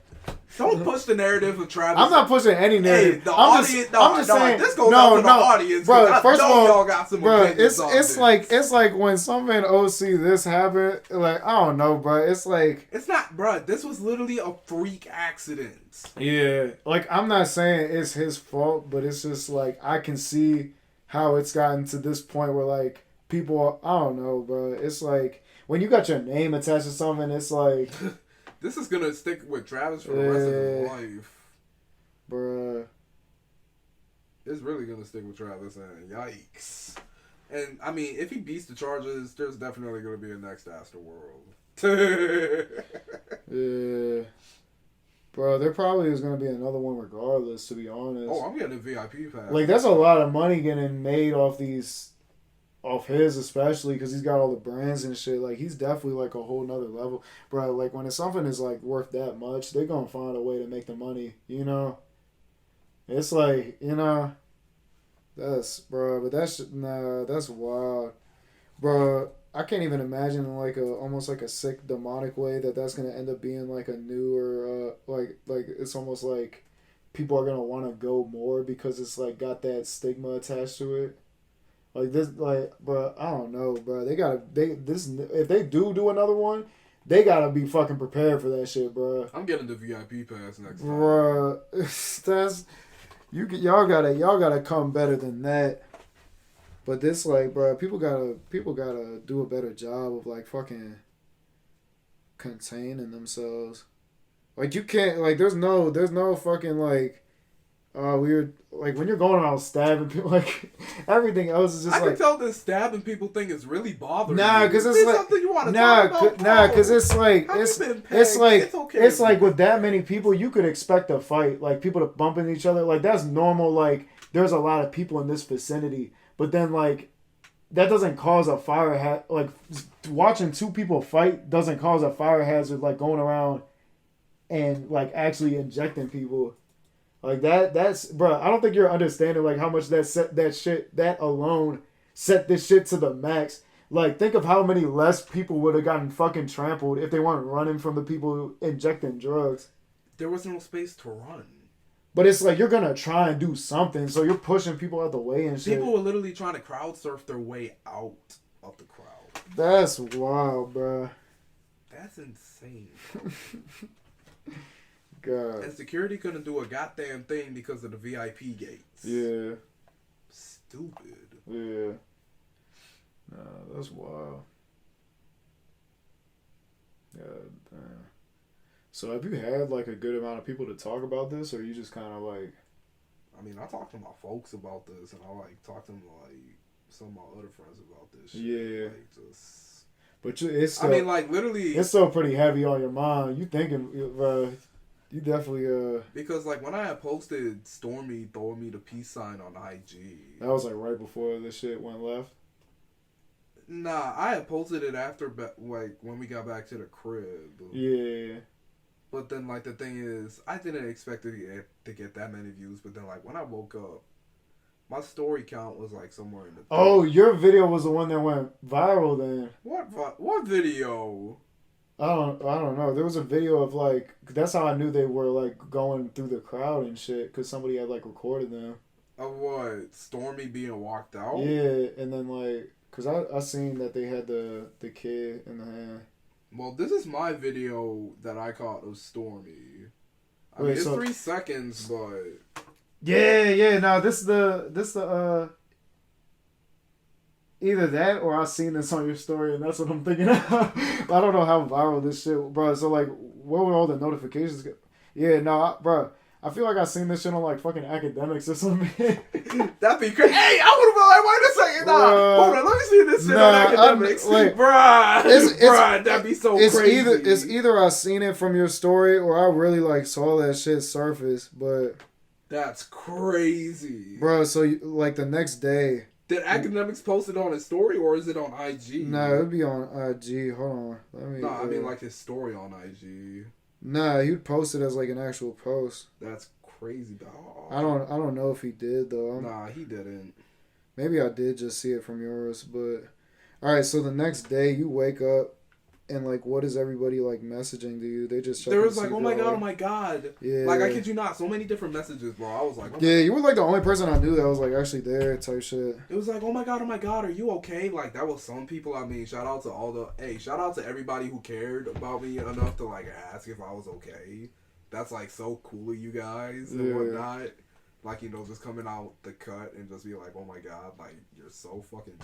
Don't push the narrative of Travis. I'm not pushing any narrative. Hey, I'm just saying. This goes out to the audience. Bro, first of all, y'all got some opinions on it's like when something in OC this happened. Like, I don't know, bro. It's like, it's not, bro. This was literally a freak accident. Yeah, like I'm not saying it's his fault, but it's just like I can see how it's gotten to this point where like people. I don't know, bro. It's like when you got your name attached to something, it's like. This is gonna stick with Travis for the rest of his life. Bruh. It's really gonna stick with Travis, and yikes. And, I mean, if he beats the Chargers, there's definitely gonna be a next ASTROWORLD. Yeah. Bro, there probably is gonna be another one regardless, to be honest. Oh, I'm getting a VIP pass. Like, there's a lot of money getting made off his, especially because he's got all the brands and shit. Like, he's definitely like a whole nother level, bro. Like, when something is like worth that much, they're gonna find a way to make the money, you know. It's like, you know, that's wild, bro. I can't even imagine like almost like a sick demonic way that's gonna end up being like a newer like it's almost like people are gonna want to go more because it's like got that stigma attached to it. Like this, like, bro, I don't know, bro. If they do another one, they gotta be fucking prepared for that shit, bro. I'm getting the VIP pass next time, bro. Y'all gotta come better than that. But this, like, bro, people gotta do a better job of like fucking containing themselves. Like, you can't, like, there's no fucking like. Weird. Like when you're going around stabbing people, like everything else is just I can tell this stabbing people thing is really bothering you. Nah, because it's like something you want to talk about. Nah, because it's like it's like man. with that many people, you could expect a fight, like people to bump into each other. Like that's normal. Like there's a lot of people in this vicinity, but then like that doesn't cause a fire like watching two people fight doesn't cause a fire hazard. Like going around and like actually injecting people. Like that's bro. I don't think you're understanding like how much that alone set this shit to the max. Like think of how many less people would have gotten fucking trampled if they weren't running from the people injecting drugs. There was no space to run. But it's like you're gonna try and do something, so you're pushing people out the way and shit. People were literally trying to crowd surf their way out of the crowd. That's wild, bro. That's insane. God. And security couldn't do a goddamn thing because of the VIP gates. Yeah. Stupid. Yeah. Nah, that's wild. God damn. So have you had like a good amount of people to talk about this, or you just kind of like? I mean, I talked to my folks about this, and I like talked to like some of my other friends about this shit. Yeah. Like, just. But it's. Still, I mean, like literally. It's still pretty heavy on your mind. You thinking, you definitely. Because like when I had posted Stormy throwing me the peace sign on IG. That was like right before this shit went left. Nah, I had posted it after like when we got back to the crib. Yeah. But then, like, the thing is, I didn't expect to get that many views. But then, like, when I woke up, my story count was, like, somewhere in the... Oh, your video was the one that went viral then. What video? I don't know. There was a video of, like... That's how I knew they were, like, going through the crowd and shit. Because somebody had, like, recorded them. Of what? Stormy being walked out? Yeah, and then, like... Because I seen that they had the kid in the hand. Well, this is my video that I caught of Stormy. I mean, it's 3 seconds, but... Yeah, no, this the either that or I seen this on your story and that's what I'm thinking of. I don't know how viral this shit, bro. So, like, where would all the notifications go? Yeah, no, bro. I feel like I seen this shit on, like, fucking academics or something. That'd be crazy. Hey, I would have been like, wait a second. Nah, hold on. Let me see this shit on academics. Like, bruh, that'd be so crazy. It's either I seen it from your story or I really, like, saw that shit surface, but... That's crazy. Bro, so, like, the next day... Did academics post it on his story or is it on IG? No, it'd be on IG. Hold on. I mean, like, his story on IG. Nah, he'd post it as like an actual post. That's crazy, dog. I don't know if he did though. Nah, he didn't. Maybe I did just see it from yours, but all right. So the next day you wake up and like, what is everybody like messaging to you? They just there was like, oh my god. Yeah. Like I kid you not, so many different messages, bro. I was like, yeah, you were like the only person I knew that was like actually there type shit. It was like, oh my god, are you okay? Like that was some people. I mean, shout out to everybody who cared about me enough to like ask if I was okay. That's like so cool of you guys and whatnot. Like, you know, just coming out the cut and just be like, oh my god, like you're so fucking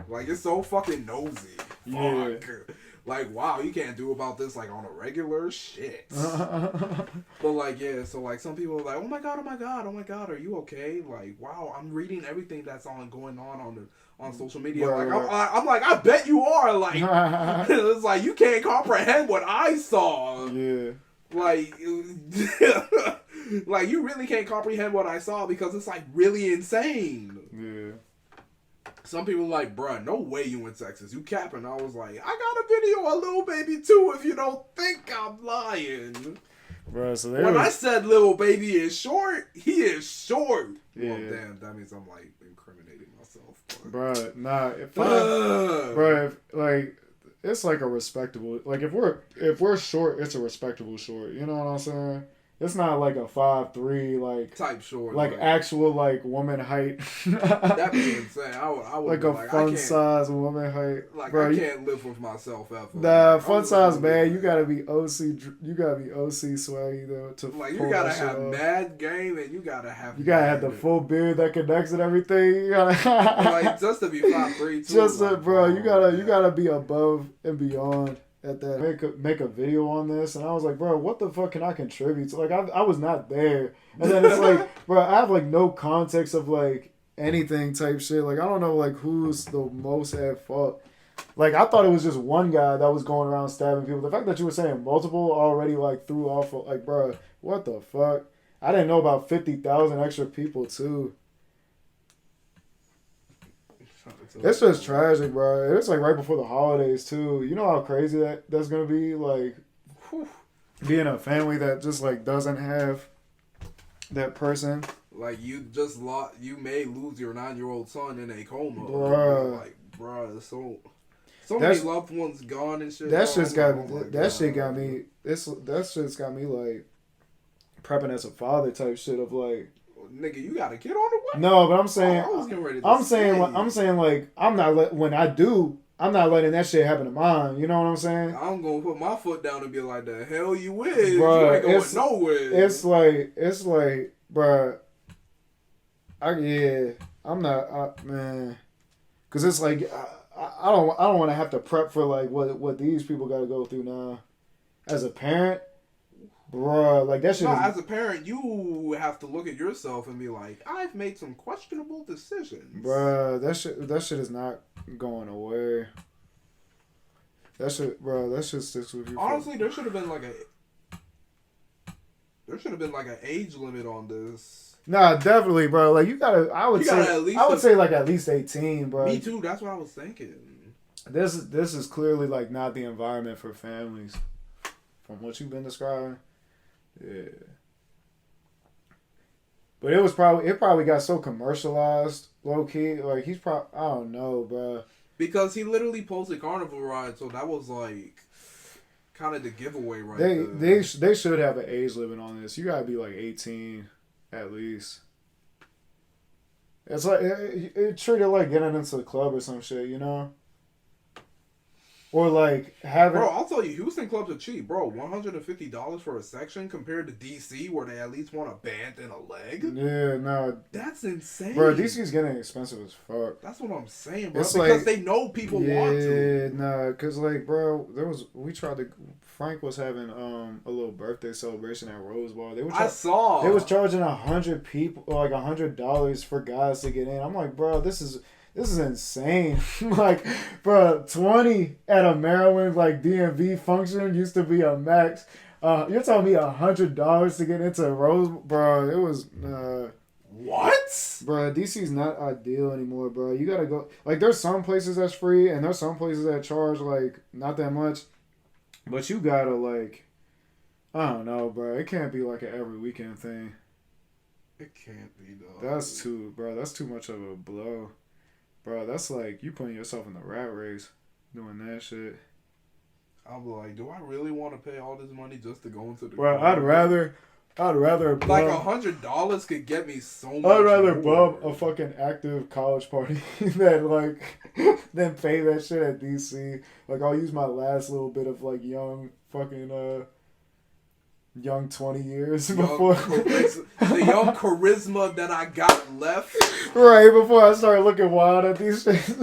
like it's so fucking nosy. Yeah. Fuck. Like, wow, you can't do about this, like, on a regular shit. But, like, yeah, so, like, some people are like, oh, my God, are you okay? Like, wow, I'm reading everything that's going on social media. Right, like, I'm like, I bet you are. Like, it's like, you can't comprehend what I saw. Yeah. Like, like, you really can't comprehend what I saw because it's, like, really insane. Yeah. Some people like, bruh, no way you in Texas. You capping. I was like, I got a video of Lil Baby too if you don't think I'm lying. Bruh, so when I said Lil Baby is short, he is short. Yeah. Well, damn, that means I'm like incriminating myself. Bruh, nah. Bruh, like, it's like a respectable, like if we're short, it's a respectable short. You know what I'm saying? It's not like a 5'3", like type short, like actual like woman height. That'd be insane. I would like a fun size woman height. Like, bro, I can't live with myself ever. Nah, like, fun size man. You gotta be OC. You gotta be OC swaggy though. To like you gotta have mad game and you gotta have. You gotta have the full beard that connects and everything. You gotta like just to be 5'3" too. Just like, bro, you gotta be above and beyond. At that make a video on this and I was like, bro, what the fuck can I contribute to? Like I was not there. And then it's like, bro, I have like no context of like anything type shit. Like I don't know like who's the most at fault. Like I thought it was just one guy that was going around stabbing people. The fact that you were saying multiple already like threw off like, bro, what the fuck? I didn't know about 50,000 extra people too. It's just tragic, bro. It's like right before the holidays too. You know how crazy that's gonna be, like being a family that just like doesn't have that person. Like you may lose your 9-year-old son in a coma. Bruh. Like, bruh, so many loved ones gone and shit. That shit's got that shit got me. That shit's got me like prepping as a father type shit of like. Nigga, you got a kid on the way? No, but I'm saying, I was getting ready to I'm saying like I'm not when I do, I'm not letting that shit happen to mine. You know what I'm saying? I'm gonna put my foot down and be like, the hell you is? Bruh, You ain't going nowhere. It's like, bruh. I'm not, man. Cause it's like I don't want to have to prep for like what these people got to go through now. As a parent. Bruh, like that shit. No, as a parent, you have to look at yourself and be like, I've made some questionable decisions. Bruh, that shit is not going away. That shit sticks with you. Honestly, there should have been like an age limit on this. Nah, definitely, bro. Like I would say like at least 18, bro. Me too. That's what I was thinking. This is clearly like not the environment for families, from what you've been describing. Yeah. But it probably got so commercialized, low key. Like he's probably, I don't know, bro. Because he literally posted Carnival Ride, so that was like kind of the giveaway right there. They should have an age limit on this. You gotta be like 18 at least. It's like it treat it like getting into the club or some shit, you know. Or like having. Bro, I'll tell you, Houston clubs are cheap, bro. $150 for a section compared to DC, where they at least want a band and a leg. Yeah, no, that's insane, bro. DC's getting expensive as fuck. That's what I'm saying, bro. It's because like, they know people want to. Yeah, nah, cause like, bro, Frank was having a little birthday celebration at Rose Bar. They was charging 100 people, like $100 for guys to get in. I'm like, bro, this is insane. Like, bro, 20 at a Maryland like DMV function used to be a max. You're telling me $100 to get into Rose, bro? It was what? Bro, DC's not ideal anymore, bro. You gotta go. Like, there's some places that's free, and there's some places that charge like not that much. But you gotta like, I don't know, bro. It can't be like an every weekend thing. It can't be though. That's too much of a blow. Bro, that's like you putting yourself in the rat race doing that shit. I'm like, do I really want to pay all this money just to go into the Bro, club? I'd rather like $100 could get me so much. I'd rather more. bum a fucking active college party than pay that shit at DC. Like, I'll use my last little bit of like young 20 years before the young charisma that I got left. Right before I start looking wild at these things.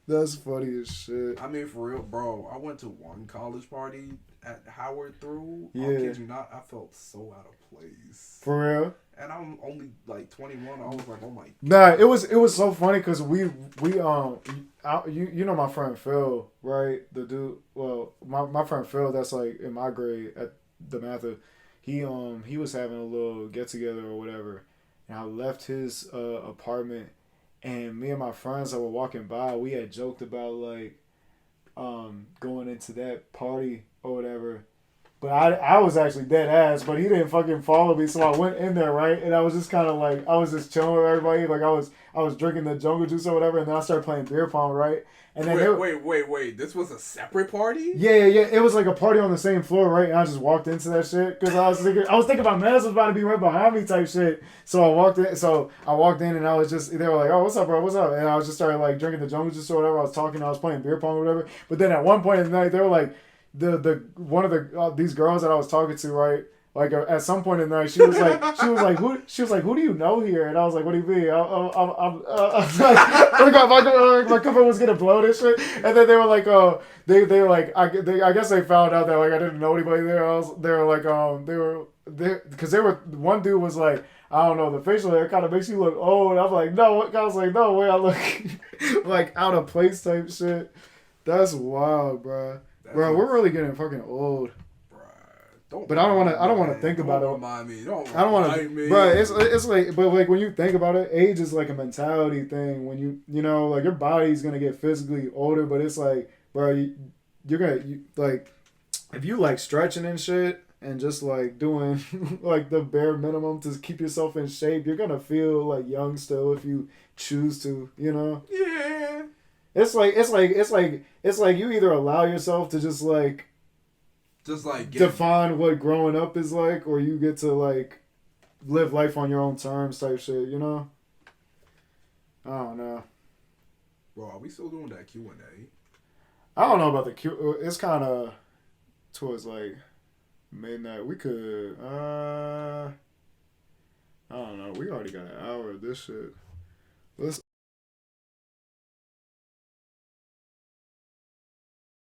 That's funny as shit. I mean, for real, bro. I went to one college party at Howard through. Yeah. I'll kid you not, I felt so out of place. For real? And I'm only like 21. I was like, oh my god. Nah, it was so funny because we you know my friend Phil, right? The dude. Well, my friend Phil, that's like in my grade at the Mather. He was having a little get together or whatever, and I left his apartment. And me and my friends that were walking by, we had joked about like going into that party or whatever. But I was actually dead ass, but he didn't fucking follow me, so I went in there, right? And I was just kind of like, I was just chilling with everybody. Like I was drinking the jungle juice or whatever, and then I started playing beer pong, right? And then wait. This was a separate party? Yeah. It was like a party on the same floor, right? And I just walked into that shit because I was thinking my man was about to be right behind me type shit. So I walked in and I was just, they were like, oh, what's up, bro? What's up? And I was just started like drinking the jungle juice or whatever. I was talking, I was playing beer pong or whatever. But then at one point in the night, they were like, one of these girls that I was talking to, right? Like at some point in the night, she was like, who do you know here? And I was like, what do you mean? I'm like, my cover was gonna blow this shit. And then they were like, they were like, I guess they found out that like I didn't know anybody there. Because one dude was like, I don't know, the facial hair kind of makes you look old. I'm like, no. I was like, no way, I look like out of place type shit. That's wild, bro. Bro, we're really getting fucking old. But I don't want to think about it. Don't remind me. I don't want to. Bro, it's like, but like when you think about it, age is like a mentality thing. When you know, like your body's gonna get physically older, but it's like, bro, you're gonna like, if you like stretching and shit and just like doing like the bare minimum to keep yourself in shape, you're gonna feel like young still if you choose to, you know. Yeah. It's like you either allow yourself to just like just like define what growing up is like, or you get to like live life on your own terms type shit, you know? I don't know. Bro, are we still doing that Q&A? I don't know about the Q. It's kind of towards like midnight. We could. I don't know. We already got an hour of this shit. Let's